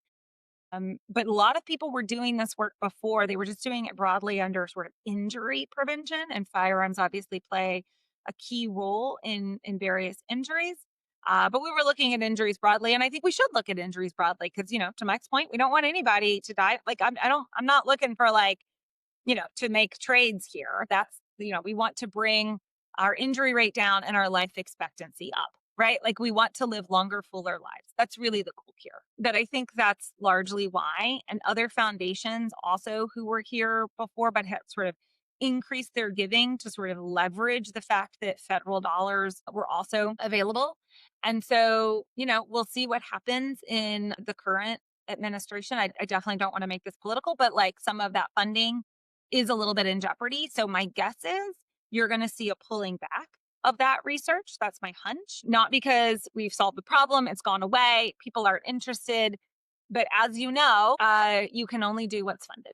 But a lot of people were doing this work before. They were just doing it broadly under sort of injury prevention, and firearms obviously play a key role in various injuries. But we were looking at injuries broadly, and I think we should look at injuries broadly because, to Mike's point, we don't want anybody to die. Like I'm not looking for like to make trades here. We want to bring our injury rate down and our life expectancy up, right? Like we want to live longer, fuller lives. That's really the goal here. That I think that's largely why. And other foundations also who were here before, but had sort of increased their giving to sort of leverage the fact that federal dollars were also available. And so, we'll see what happens in the current administration. I definitely don't want to make this political, but like some of that funding is a little bit in jeopardy. So my guess is you're going to see a pulling back of that research. That's my hunch. Not because we've solved the problem, it's gone away, people aren't interested. But as you know, you can only do what's funded.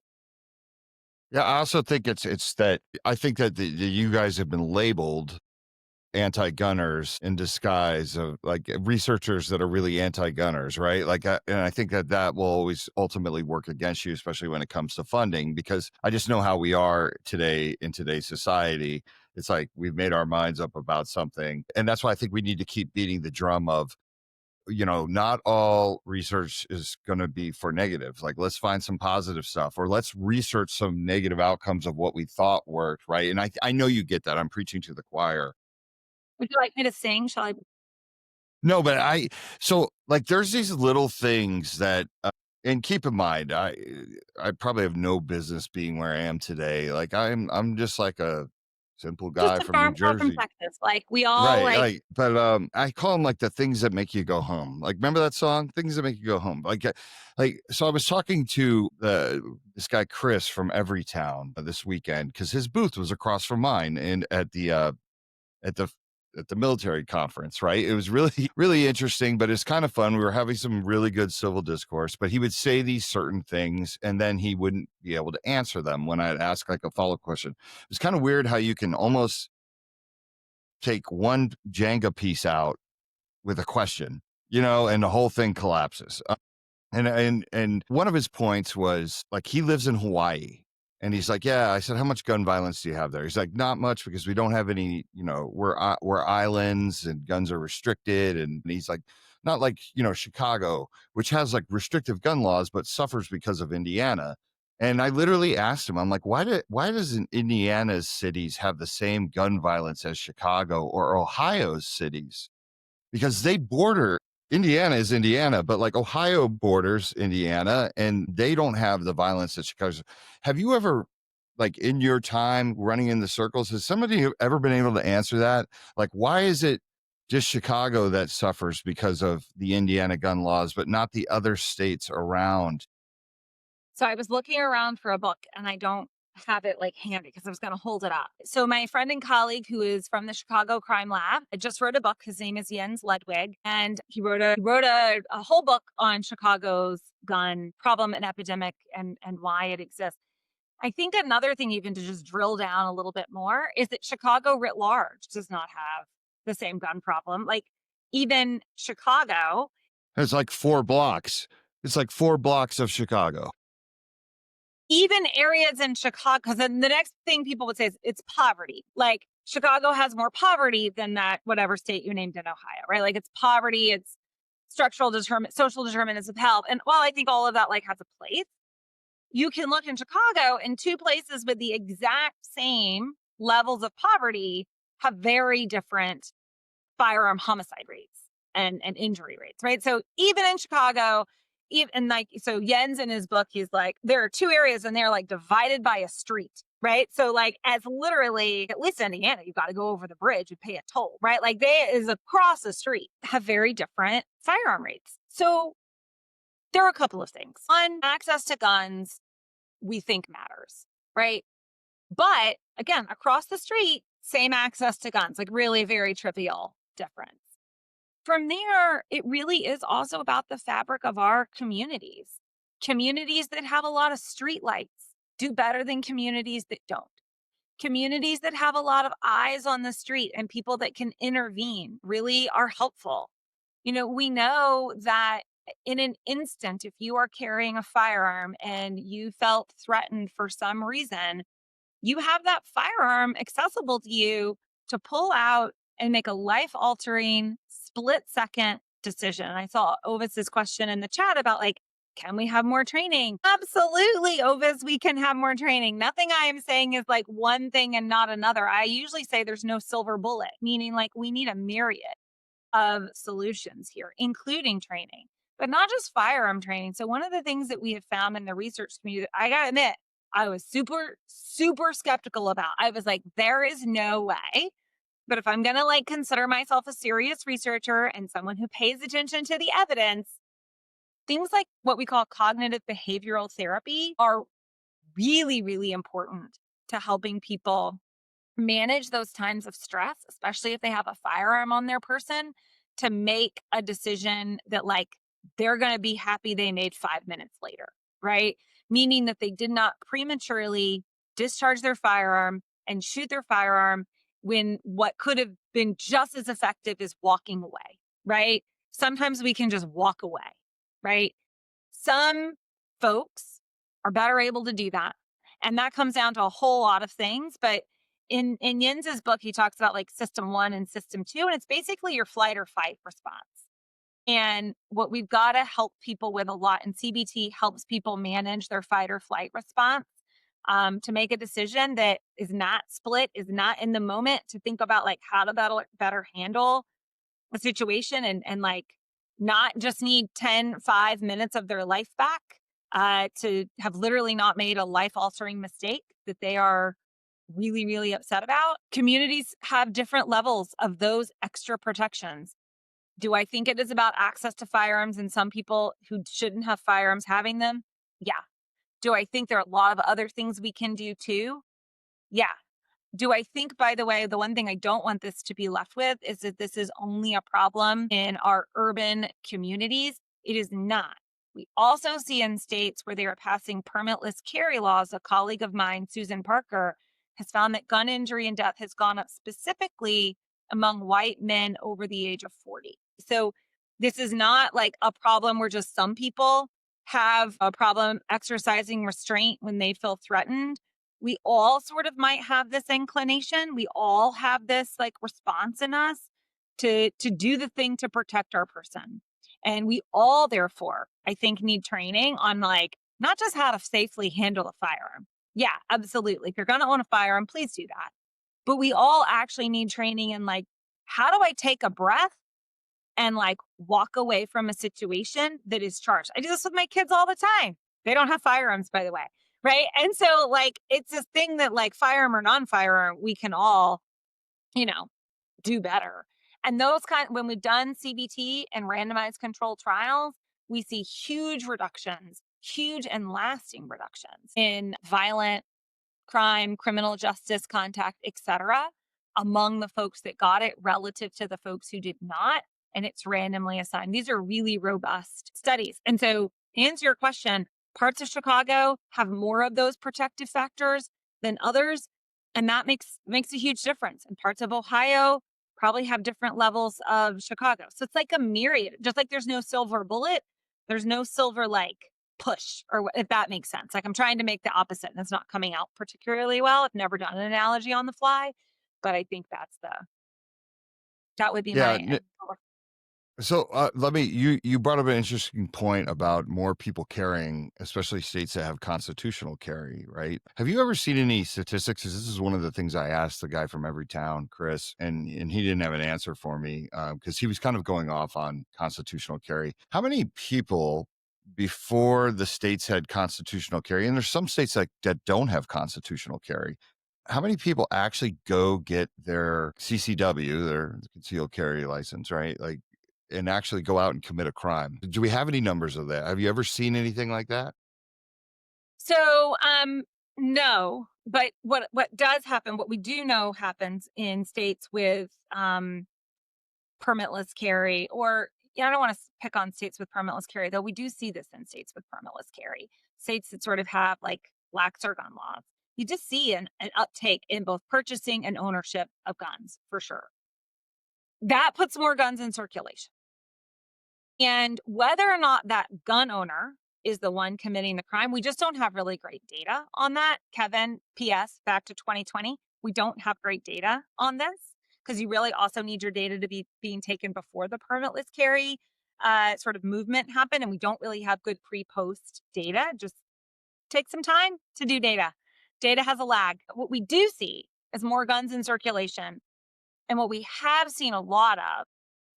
Yeah, I also think it's that I think that you guys have been labeled anti-gunners in disguise of like researchers that are really anti-gunners, right? Like, and I think that that will always ultimately work against you, especially when it comes to funding, because I just know how we are today in today's society. It's like we've made our minds up about something, and that's why I think we need to keep beating the drum of not all research is going to be for negatives. Like, let's find some positive stuff, or let's research some negative outcomes of what we thought worked, right? And I know you get that. I'm preaching to the choir. Would you like me to sing? Shall I? No, but so like there's these little things that, and keep in mind, I probably have no business being where I am today. Like I'm just like a simple Just guy a from New farm girl from Jersey. Texas. Like we all Right, like. like, but, I call them, like, the things that make you go home. Like, remember that song? Things that make you go home. So I was talking to, this guy, Chris from Everytown, this weekend because his booth was across from mine and at the at the military conference, right? It was really, really interesting, but it's kind of fun. We were having some really good civil discourse, but he would say these certain things and then he wouldn't be able to answer them when I'd ask, like, a follow-up question. It's kinda weird how you can almost take one Jenga piece out with a question, and the whole thing collapses. And one of his points was like he lives in Hawaii. And he's like, yeah. I said, how much gun violence do you have there? He's like, not much because we don't have any. We're islands and guns are restricted. And he's like, not like Chicago, which has like restrictive gun laws, but suffers because of Indiana. And I literally asked him, I'm like, why doesn't Indiana's cities have the same gun violence as Chicago or Ohio's cities? Because they border. Indiana is Indiana, but like Ohio borders Indiana and they don't have the violence that Chicago's. Have you ever, like in your time running in the circles, has somebody ever been able to answer that? Like, why is it just Chicago that suffers because of the Indiana gun laws, but not the other states around? So I was looking around for a book and I don't have it like handy because I was going to hold it up. So my friend and colleague who is from the Chicago Crime Lab, I just wrote a book. His name is Jens Ledwig, and he wrote a whole book on Chicago's gun problem and epidemic and why it exists. I think another thing, even to just drill down a little bit more, is that Chicago writ large does not have the same gun problem. Like even Chicago, It's like 4 blocks. It's like 4 blocks of Chicago. even areas in Chicago, because then the next thing people would say is it's poverty. Like Chicago has more poverty than that, whatever state you named in Ohio, right? Like it's poverty, it's social determinants of health. And while I think all of that like has a place, you can look in Chicago and two places with the exact same levels of poverty have very different firearm homicide rates and injury rates, right? So even in Chicago, even like, so Jens in his book, he's like, there are two areas and they're like divided by a street, right? So like as literally, at least in Indiana, you've got to go over the bridge and pay a toll, right? Like they is across the street have very different firearm rates. So there are a couple of things. One, access to guns, we think matters, right? But again, across the street, same access to guns, like really very trivial difference. From there, it really is also about the fabric of our communities. Communities that have a lot of street lights do better than communities that don't. Communities that have a lot of eyes on the street and people that can intervene really are helpful. We know that in an instant, if you are carrying a firearm and you felt threatened for some reason, you have that firearm accessible to you to pull out and make a life-altering split-second decision. I saw Ovis's question in the chat about like, can we have more training? Absolutely, Ovis, we can have more training. Nothing I am saying is like one thing and not another. I usually say there's no silver bullet, meaning like we need a myriad of solutions here, including training, but not just firearm training. So one of the things that we have found in the research community, I gotta admit, I was super, super skeptical about. I was like, there is no way. But if I'm going to like consider myself a serious researcher and someone who pays attention to the evidence, things like what we call cognitive behavioral therapy are really, really important to helping people manage those times of stress, especially if they have a firearm on their person, to make a decision that like they're going to be happy they made 5 minutes later, right? Meaning that they did not prematurely discharge their firearm and shoot their firearm when what could have been just as effective is walking away, right? Sometimes we can just walk away, right? Some folks are better able to do that. And that comes down to a whole lot of things. But in Jens's book, he talks about like system 1 and system 2, and it's basically your flight or fight response. And what we've got to help people with a lot, and CBT helps people manage their fight or flight response, to make a decision that is not split, is not in the moment, to think about like how to better handle a situation and like not just need 5 minutes of their life back, to have literally not made a life altering mistake that they are really, really upset about. Communities have different levels of those extra protections. Do I think it is about access to firearms and some people who shouldn't have firearms having them? Yeah. Do I think there are a lot of other things we can do too? Yeah. Do I think, by the way, the one thing I don't want this to be left with is that this is only a problem in our urban communities? It is not. We also see in states where they are passing permitless carry laws. A colleague of mine, Susan Parker, has found that gun injury and death has gone up specifically among white men over the age of 40. So this is not like a problem where just some people have a problem exercising restraint when they feel threatened. We all sort of might have this inclination. We all have this like response in us to do the thing to protect our person. And we all, therefore, I think, need training on like not just how to safely handle a firearm. Yeah, absolutely. If you're going to own a firearm, please do that. But we all actually need training in like, how do I take a breath and like walk away from a situation that is charged? I do this with my kids all the time. They don't have firearms, by the way. Right. And so, like, it's this thing that, like, firearm or non firearm, we can all, you know, do better. And when we've done CBT and randomized controlled trials, we see huge reductions, huge and lasting reductions in violent crime, criminal justice contact, etc., among the folks that got it relative to the folks who did not. And it's randomly assigned. These are really robust studies. And so, to answer your question, parts of Chicago have more of those protective factors than others. And that makes a huge difference. And parts of Ohio probably have different levels of Chicago. So it's like a myriad, just like there's no silver bullet, there's no silver like push, or if that makes sense. Like, I'm trying to make the opposite and it's not coming out particularly well. I've never done an analogy on the fly, but I think that would be Yeah. my. So you brought up an interesting point about more people carrying, especially states that have constitutional carry, right? Have you ever seen any statistics? 'Cause this is one of the things I asked the guy from every town, Chris, and he didn't have an answer for me because he was kind of going off on constitutional carry. How many people before the states had constitutional carry, and there's some states that don't have constitutional carry, how many people actually go get their CCW, their concealed carry license, right? Like, and actually go out and commit a crime? Do we have any numbers of that? Have you ever seen anything like that? So, no, but what does happen, what we do know happens in states with permitless carry, or, yeah, I don't want to pick on states with permitless carry, though we do see this in states with permitless carry, states that sort of have like laxer gun laws. You just see an uptake in both purchasing and ownership of guns, for sure. That puts more guns in circulation. And whether or not that gun owner is the one committing the crime, we just don't have really great data on that. Kevin, PS, back to 2020, we don't have great data on this, because you really also need your data to be being taken before the permitless carry sort of movement happened. And we don't really have good pre-post data. Just take some time to do data. Data has a lag. What we do see is more guns in circulation. And what we have seen a lot of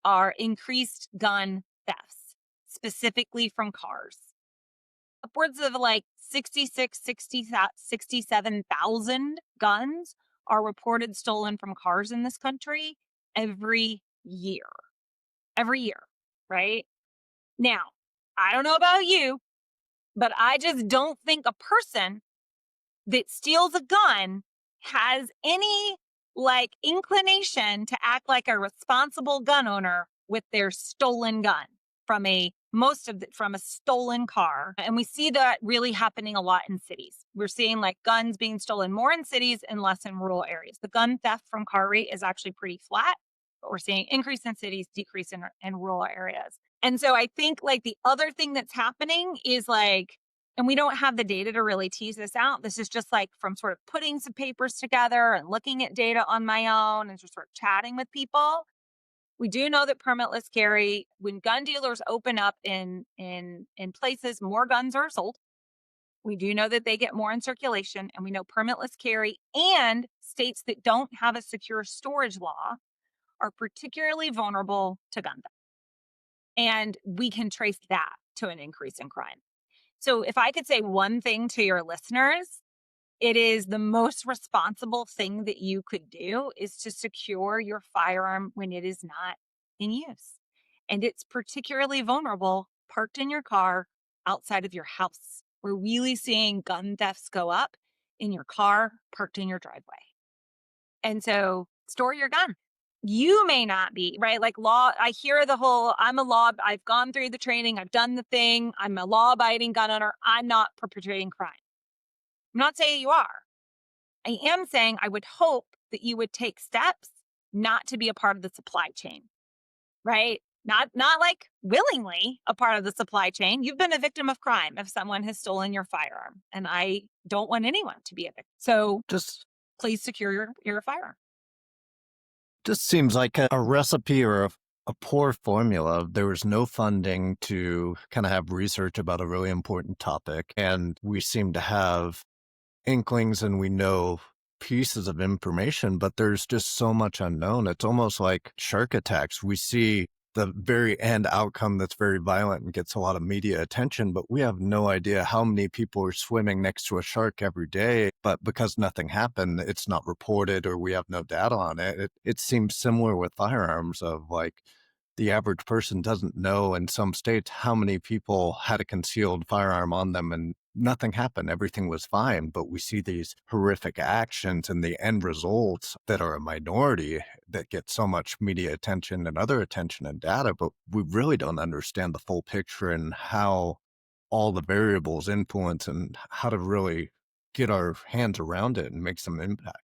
are increased gun thefts, specifically from cars. Upwards of like 67,000 guns are reported stolen from cars in this country every year. Every year, right? Now, I don't know about you, but I just don't think a person that steals a gun has any like inclination to act like a responsible gun owner with their stolen gun from from a stolen car. And we see that really happening a lot in cities. We're seeing like guns being stolen more in cities and less in rural areas. The gun theft from car rate is actually pretty flat, but we're seeing increase in cities, decrease in rural areas. And so I think like the other thing that's happening is like, and we don't have the data to really tease this out. This is just like from sort of putting some papers together and looking at data on my own and just sort of chatting with people. We do know that permitless carry, when gun dealers open up in places, more guns are sold. We do know that they get more in circulation, and we know permitless carry and states that don't have a secure storage law are particularly vulnerable to gun theft. And we can trace that to an increase in crime. So if I could say one thing to your listeners, it is the most responsible thing that you could do is to secure your firearm when it is not in use. And it's particularly vulnerable parked in your car outside of your house. We're really seeing gun thefts go up in your car parked in your driveway. And so store your gun. You may not be, right? Like law, I hear the whole, I've gone through the training, I've done the thing, I'm a law abiding gun owner, I'm not perpetrating crime. I'm not saying you are. I am saying I would hope that you would take steps not to be a part of the supply chain, right? Not like willingly a part of the supply chain. You've been a victim of crime if someone has stolen your firearm, and I don't want anyone to be a victim. So Just please secure your firearm. just seems like a recipe or a poor formula. There was no funding to kind of have research about a really important topic, and we seem to have inklings and we know pieces of information, but there's just so much unknown. It's almost like shark attacks. We see the very end outcome that's very violent and gets a lot of media attention, but we have no idea how many people are swimming next to a shark every day. But because nothing happened, it's not reported or we have no data on it. It seems similar with firearms of like the average person doesn't know in some states how many people had a concealed firearm on them and nothing happened. Everything was fine. But we see these horrific actions and the end results that are a minority that get so much media attention and other attention and data. But we really don't understand the full picture and how all the variables influence and how to really get our hands around it and make some impact.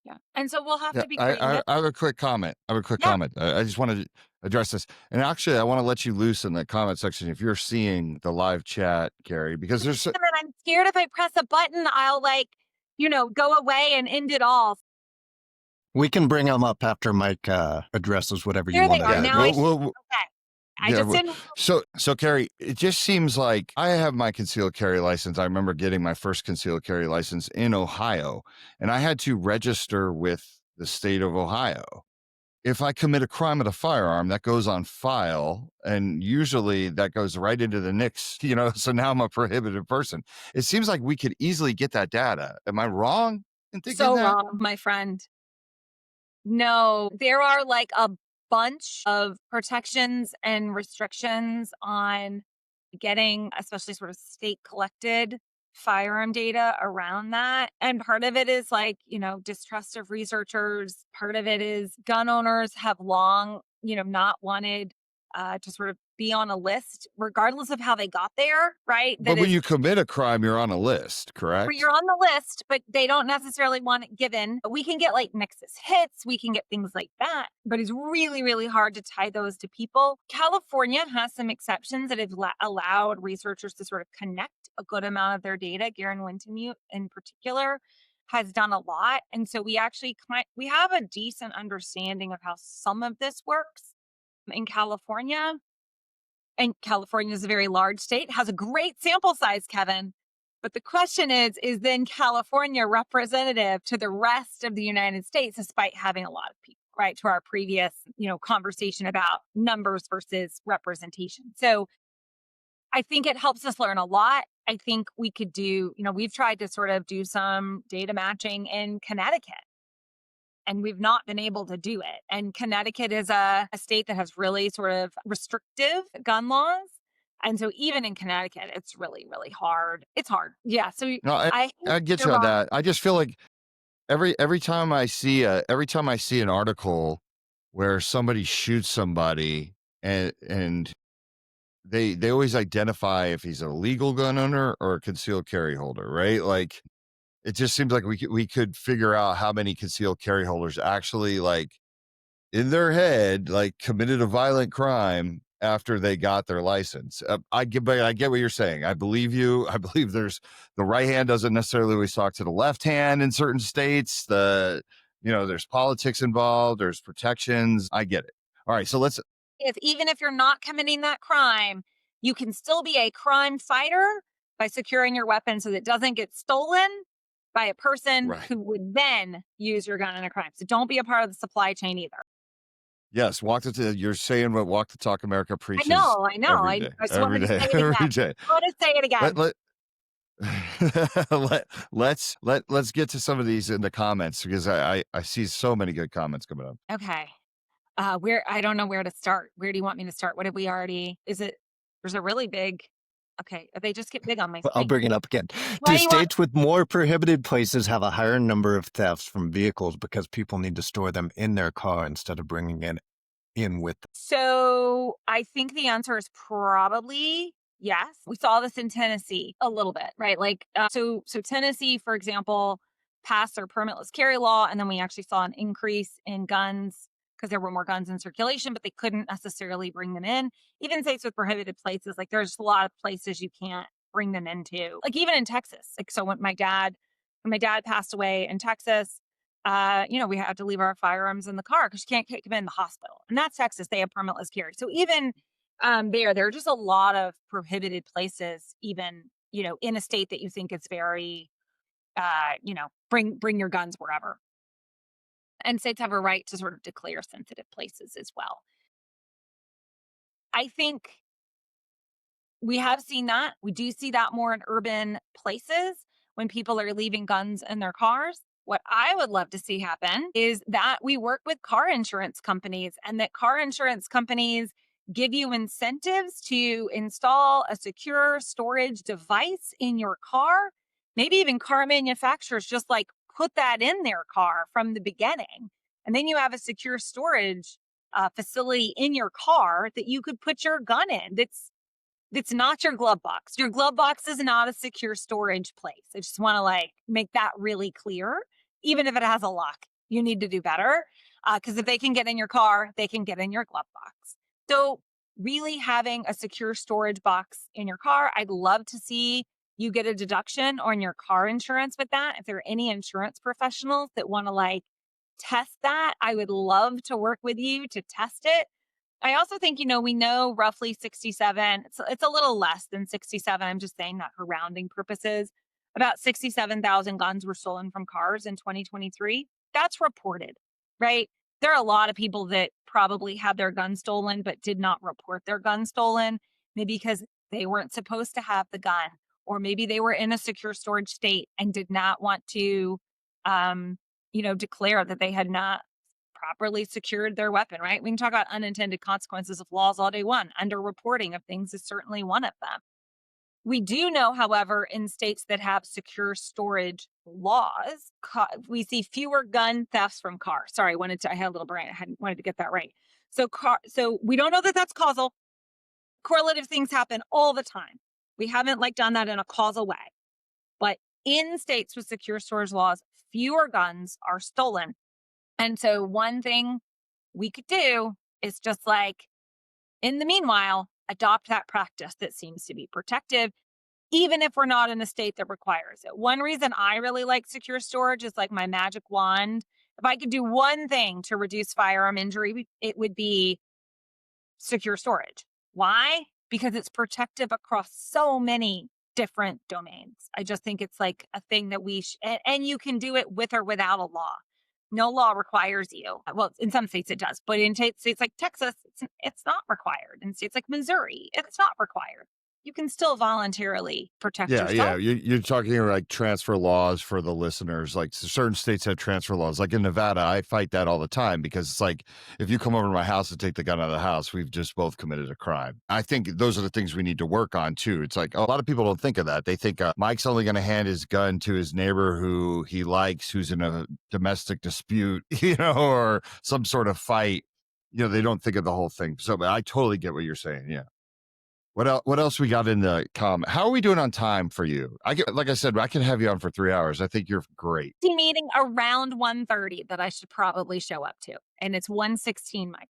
Yeah. And so we'll have Yeah, to be I, creative. I have a quick comment. I have a quick Yeah. comment. I just wanted to address this, and actually, I want to let you loose in the comment section if you're seeing the live chat, Kerri, because there's And then I'm scared if I press a button, I'll go away and end it all. We can bring them up after Mike addresses whatever you There they want to are. yeah. Now I address. see. We'll Okay. I yeah. just didn't. So Kerri, it just seems like I have my concealed carry license. I remember getting my first concealed carry license in Ohio, and I had to register with the state of Ohio. If I commit a crime with a firearm, that goes on file, and usually that goes right into the NICS, so now I'm a prohibited person. It seems like we could easily get that data. Am I wrong in thinking So that? wrong, my friend. No, there are like a bunch of protections and restrictions on getting, especially sort of state collected firearm data around that. And part of it is distrust of researchers. Part of it is gun owners have long, not wanted to sort of be on a list, regardless of how they got there, right? But That when is you commit a crime, you're on a list, where you're correct? on the list, but they don't necessarily want it given. We can get like Nexus hits, we can get things like that, but it's really, really hard to tie those to people. California has some exceptions that have allowed researchers to sort of connect a good amount of their data. Garen Wintemute in particular has done a lot. And so we have a decent understanding of how some of this works in California. And California is a very large state, has a great sample size, Kevin. But the question is then California representative to the rest of the United States, despite having a lot of people, right? To our previous, conversation about numbers versus representation. So I think it helps us learn a lot. I think we could we've tried to sort of do some data matching in Connecticut, and we've not been able to do it. And Connecticut is a state that has really sort of restrictive gun laws. And so even in Connecticut, it's really, really hard. It's hard. Yeah. So No, I think I get you're you on wrong. that. I just feel like every time I see an article where somebody shoots somebody and they always identify if he's a legal gun owner or a concealed carry holder, right? Like it just seems like we could figure out how many concealed carry holders actually like in their head like committed a violent crime after they got their license. I get what you're saying. I believe you. I believe the right hand doesn't necessarily always talk to the left hand in certain states. There's politics involved. There's protections. I get it. All right, so let's Even if you're not committing that crime, you can still be a crime fighter by securing your weapon so that it doesn't get stolen by a person right. who would then use your gun in a crime. So don't be a part of the supply chain either. Yes, you're saying what Walk the Talk America I preaches know, I know. every I day, just every wanted to day, say it every again. day. I want to say it Let again. let let's get to some of these in the comments because I see so many good comments coming up. Okay. Where I don't know where to start. Where do you want me to start? What have we already? There's a really big. Okay, they just get big on my I'll screen. bring it up again. What Do do you want? states with more prohibited places have a higher number of thefts from vehicles because people need to store them in their car instead of bringing it in with them? So I think the answer is probably yes. We saw this in Tennessee a little bit, right? So Tennessee, for example, passed their permitless carry law, and then we actually saw an increase in guns because there were more guns in circulation, but they couldn't necessarily bring them in. Even states with prohibited places, like there's a lot of places you can't bring them into. Like even in Texas. Like so when my dad passed away in Texas, we had to leave our firearms in the car because you can't take them in the hospital. And that's Texas. They have permitless carry. So even there are just a lot of prohibited places, even, in a state that you think is very, bring your guns wherever. And states have a right to sort of declare sensitive places as well. I think we have seen that. We do see that more in urban places when people are leaving guns in their cars. What I would love to see happen is that we work with car insurance companies and that car insurance companies give you incentives to install a secure storage device in your car. Maybe even car manufacturers just like put that in their car from the beginning. And then you have a secure storage facility in your car that you could put your gun in. That's not your glove box. Your glove box is not a secure storage place. I just want to make that really clear. Even if it has a lock, you need to do better. Because if they can get in your car, they can get in your glove box. So really having a secure storage box in your car, I'd love to see you get a deduction on your car insurance with that. If there are any insurance professionals that want to test that, I would love to work with you to test it. I also think, we know roughly 67, it's a little less than 67. I'm just saying that for rounding purposes. About 67,000 guns were stolen from cars in 2023. That's reported, right? There are a lot of people that probably had their guns stolen, but did not report their gun stolen, maybe because they weren't supposed to have the gun, or maybe they were in a secure storage state and did not want to, declare that they had not properly secured their weapon, right? We can talk about unintended consequences of laws all day long. Underreporting of things is certainly one of them. We do know, however, in states that have secure storage laws, we see fewer gun thefts from cars. Sorry, I had a little brain. I wanted to get that right. So we don't know that that's causal. Correlative things happen all the time. We haven't done that in a causal way. But in states with secure storage laws, fewer guns are stolen. And so one thing we could do is just in the meanwhile, adopt that practice that seems to be protective, even if we're not in a state that requires it. One reason I really like secure storage is my magic wand. If I could do one thing to reduce firearm injury, it would be secure storage. Why? Because it's protective across so many different domains. I just think it's a thing that and you can do it with or without a law. No law requires you. Well, in some states it does, but in states like Texas, it's not required. In states like Missouri, it's not required. You can still voluntarily protect Yeah, yeah. yourself. You're talking transfer laws for the listeners. Certain states have transfer laws. Like in Nevada, I fight that all the time because it's if you come over to my house and take the gun out of the house, we've just both committed a crime. I think those are the things we need to work on too. It's a lot of people don't think of that. They think Mike's only going to hand his gun to his neighbor who he likes, who's in a domestic dispute, or some sort of fight. They don't think of the whole thing. So I totally get what you're saying. Yeah. What else we got in the How are we doing on time for you? Like I said, I can have you on for 3 hours. I think you're great. Meeting around 1:30 that I should probably show up to. And it's 1:16, Mike.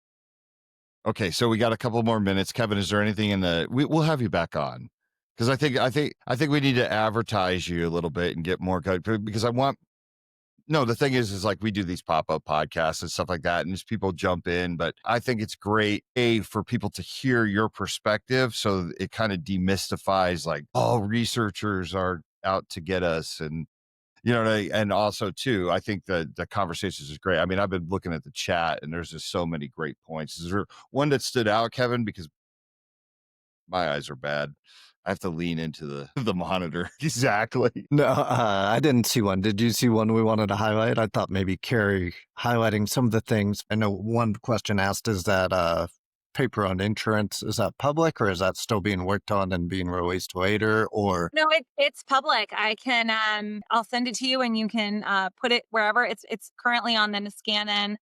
Okay, so we got a couple more minutes. Kevin, is there anything we'll have you back on? Because I think we need to advertise you a little bit and get more good because no, the thing is we do these pop-up podcasts and stuff like that, and just people jump in. But I think it's great, for people to hear your perspective. So it kind of demystifies researchers are out to get us. And, and also too, I think the conversations is great. I mean, I've been looking at the chat and there's just so many great points. Is there one that stood out, Kevin? Because my eyes are bad. I have to lean into the monitor. Exactly. No, I didn't see one. Did you see one we wanted to highlight? I thought maybe Kerri highlighting some of the things. I know one question asked, is that paper on insurance, is that public or is that still being worked on and being released later? Or No, it's public. I can I'll send it to you and you can put it wherever. It's currently on the Niskanen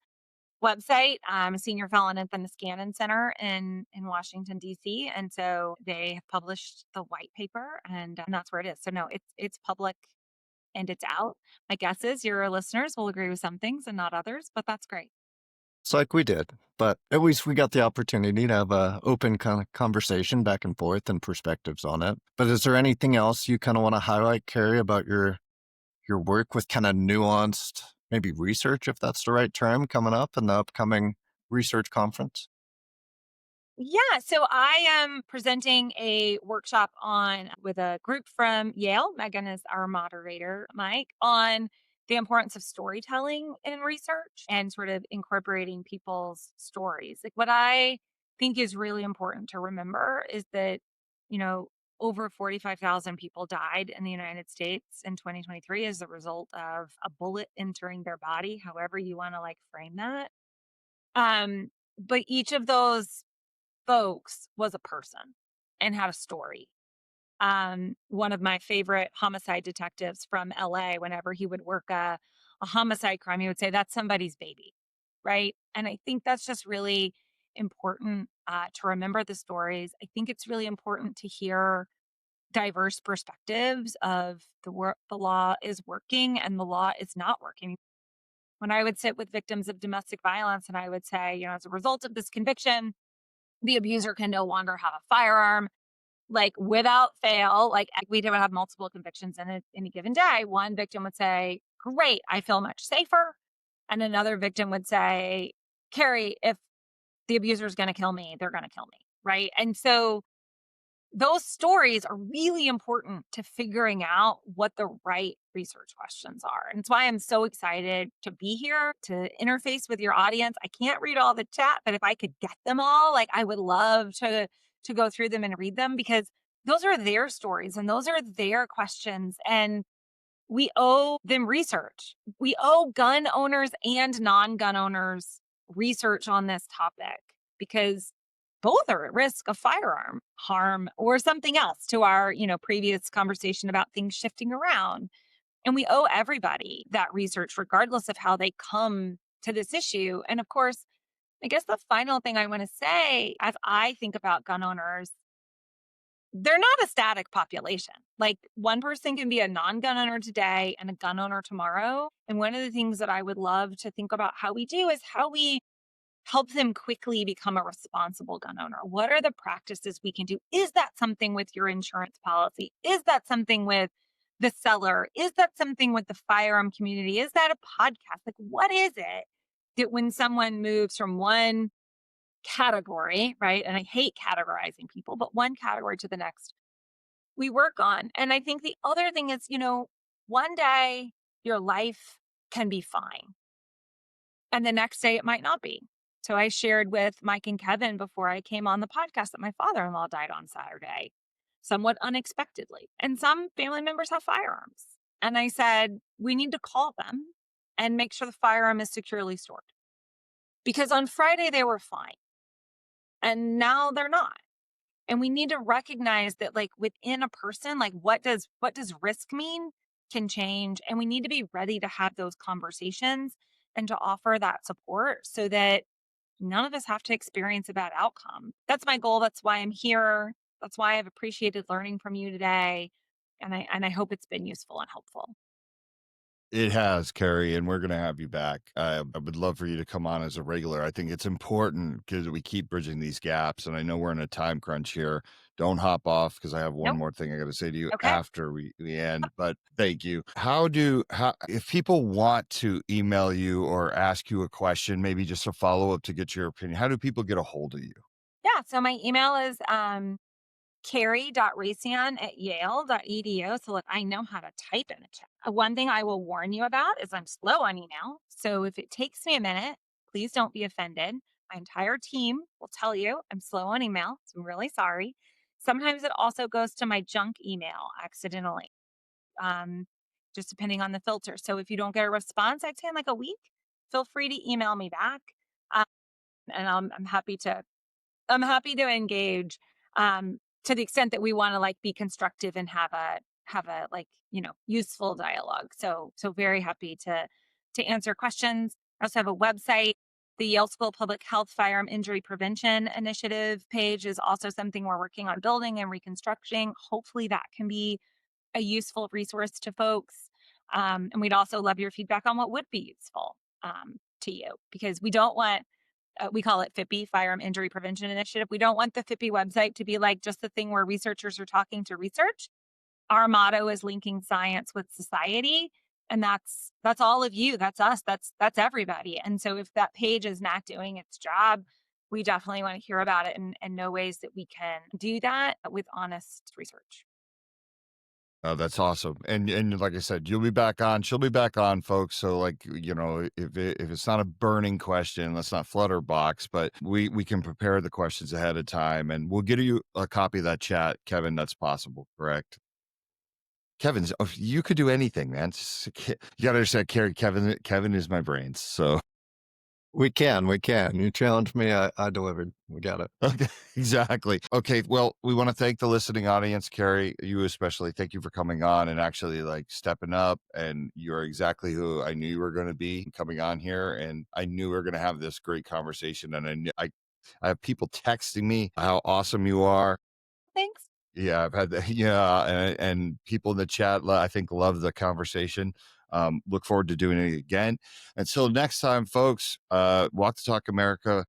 website. I'm a senior felon at the Niskanen Center in Washington, D.C. And so they have published the white paper and that's where it is. So no, it's public and it's out. My guess is your listeners will agree with some things and not others, but that's great. It's like we did, but at least we got the opportunity to have a open kind of conversation back and forth and perspectives on it. But is there anything else you kind of want to highlight, Kerri, about your work with kind of nuanced, maybe research, if that's the right term, coming up in the upcoming research conference? Yeah, so I am presenting a workshop on with a group from Yale. Megan is our moderator, Mike, on the importance of storytelling in research and sort of incorporating people's stories. Like what I think is really important to remember is that, you know, over 45,000 people died in the United States in 2023 as a result of a bullet entering their body, however you want to like frame that. But each of those folks was a person and had a story. One of my favorite homicide detectives from LA, whenever he would work a homicide crime, he would say, "That's somebody's baby." Right. And I think that's just really important to remember the stories. I think it's really important to hear diverse perspectives of the law is working and the law is not working. When I would sit with victims of domestic violence and I would say, as a result of this conviction, the abuser can no longer have a firearm, like without fail. Like we would have multiple convictions in any given day. One victim would say, "Great, I feel much safer." And another victim would say, "Kerri, if the abuser is going to kill me, they're going to kill me." Right. And so those stories are really important to figuring out what the right research questions are. And it's why I'm so excited to be here to interface with your audience. I can't read all the chat, but if I could get them all, like I would love to go through them and read them because those are their stories and those are their questions. And we owe them research. We owe gun owners and non-gun owners research on this topic because both are at risk of firearm harm or something else to our, previous conversation about things shifting around. And we owe everybody that research regardless of how they come to this issue. And of course, I guess the final thing I want to say as I think about gun owners, they're not a static population. Like one person can be a non-gun owner today and a gun owner tomorrow. And one of the things that I would love to think about how we do is how we help them quickly become a responsible gun owner. What are the practices we can do? Is that something with your insurance policy? Is that something with the seller? Is that something with the firearm community? Is that a podcast? Like, what is it that when someone moves from one category, right? And I hate categorizing people, but one category to the next, we work on. And I think the other thing is, one day your life can be fine. And the next day it might not be. So I shared with Mike and Kevin before I came on the podcast that my father in law died on Saturday, somewhat unexpectedly. And some family members have firearms. And I said, we need to call them and make sure the firearm is securely stored. Because on Friday they were fine. And now they're not. And we need to recognize that like within a person, like what does risk mean can change. And we need to be ready to have those conversations and to offer that support so that none of us have to experience a bad outcome. That's my goal. That's why I'm here. That's why I've appreciated learning from you today. And I hope it's been useful and helpful. It has, Kerri, and we're gonna have you back. I would love for you to come on as a regular. I think it's important because we keep bridging these gaps, and I know we're in a time crunch here. Don't hop off because I have one Nope. more thing I gotta say to you Okay. after we end, but thank you. How if people want to email you or ask you a question, maybe just a follow-up to get your opinion, how do people get a hold of you? Yeah. So my email is Kerri.Raissian@Yale.edu. So look, I know how to type in the chat. One thing I will warn you about is I'm slow on email. So if it takes me a minute, please don't be offended. My entire team will tell you I'm slow on email. So I'm really sorry. Sometimes it also goes to my junk email accidentally, um, just depending on the filter. So if you don't get a response, I'd say in like a week, feel free to email me back. Um, and I'm happy to engage to the extent that we want to like be constructive and have a like useful dialogue. So very happy to answer questions. I also have a website. The Yale School of Public Health Firearm Injury Prevention Initiative page is also something we're working on building and reconstructing. Hopefully that can be a useful resource to folks. And we'd also love your feedback on what would be useful to you, because we don't want, we call it FIPI, Firearm Injury Prevention Initiative. We don't want the FIPI website to be like just the thing where researchers are talking to research. Our motto is linking science with society. And that's all of you. That's us. That's everybody. And so if that page is not doing its job, we definitely want to hear about it and know ways that we can do that with honest research. Oh, that's awesome. And like I said, you'll be back on. She'll be back on, folks. So like, if it's not a burning question, let's not flutter box, but we can prepare the questions ahead of time, and we'll get you a copy of that chat, Kevin. That's possible, correct? Kevin's, oh, you could do anything, man. You gotta understand, Kerri. Kevin is my brains. So We can, we can. You challenged me, I delivered. We got it. okay, exactly. Okay, well, we want to thank the listening audience, Kerri, you especially. Thank you for coming on and actually like stepping up. And you're exactly who I knew you were going to be coming on here. And I knew we were going to have this great conversation. And I have people texting me how awesome you are. Thanks. Yeah, I've had that. Yeah, and people in the chat, I think, love the conversation. Look forward to doing it again. Until next time, folks. Walk the Talk America.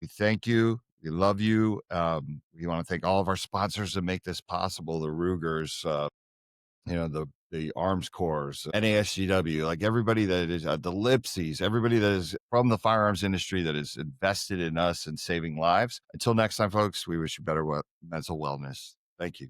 We thank you. We love you. We want to thank all of our sponsors that make this possible. The Rugers, the Arms Corps, NASGW, like everybody that is the Lipsies, everybody that is from the firearms industry that is invested in us and saving lives. Until next time, folks, we wish you better mental wellness. Thank you.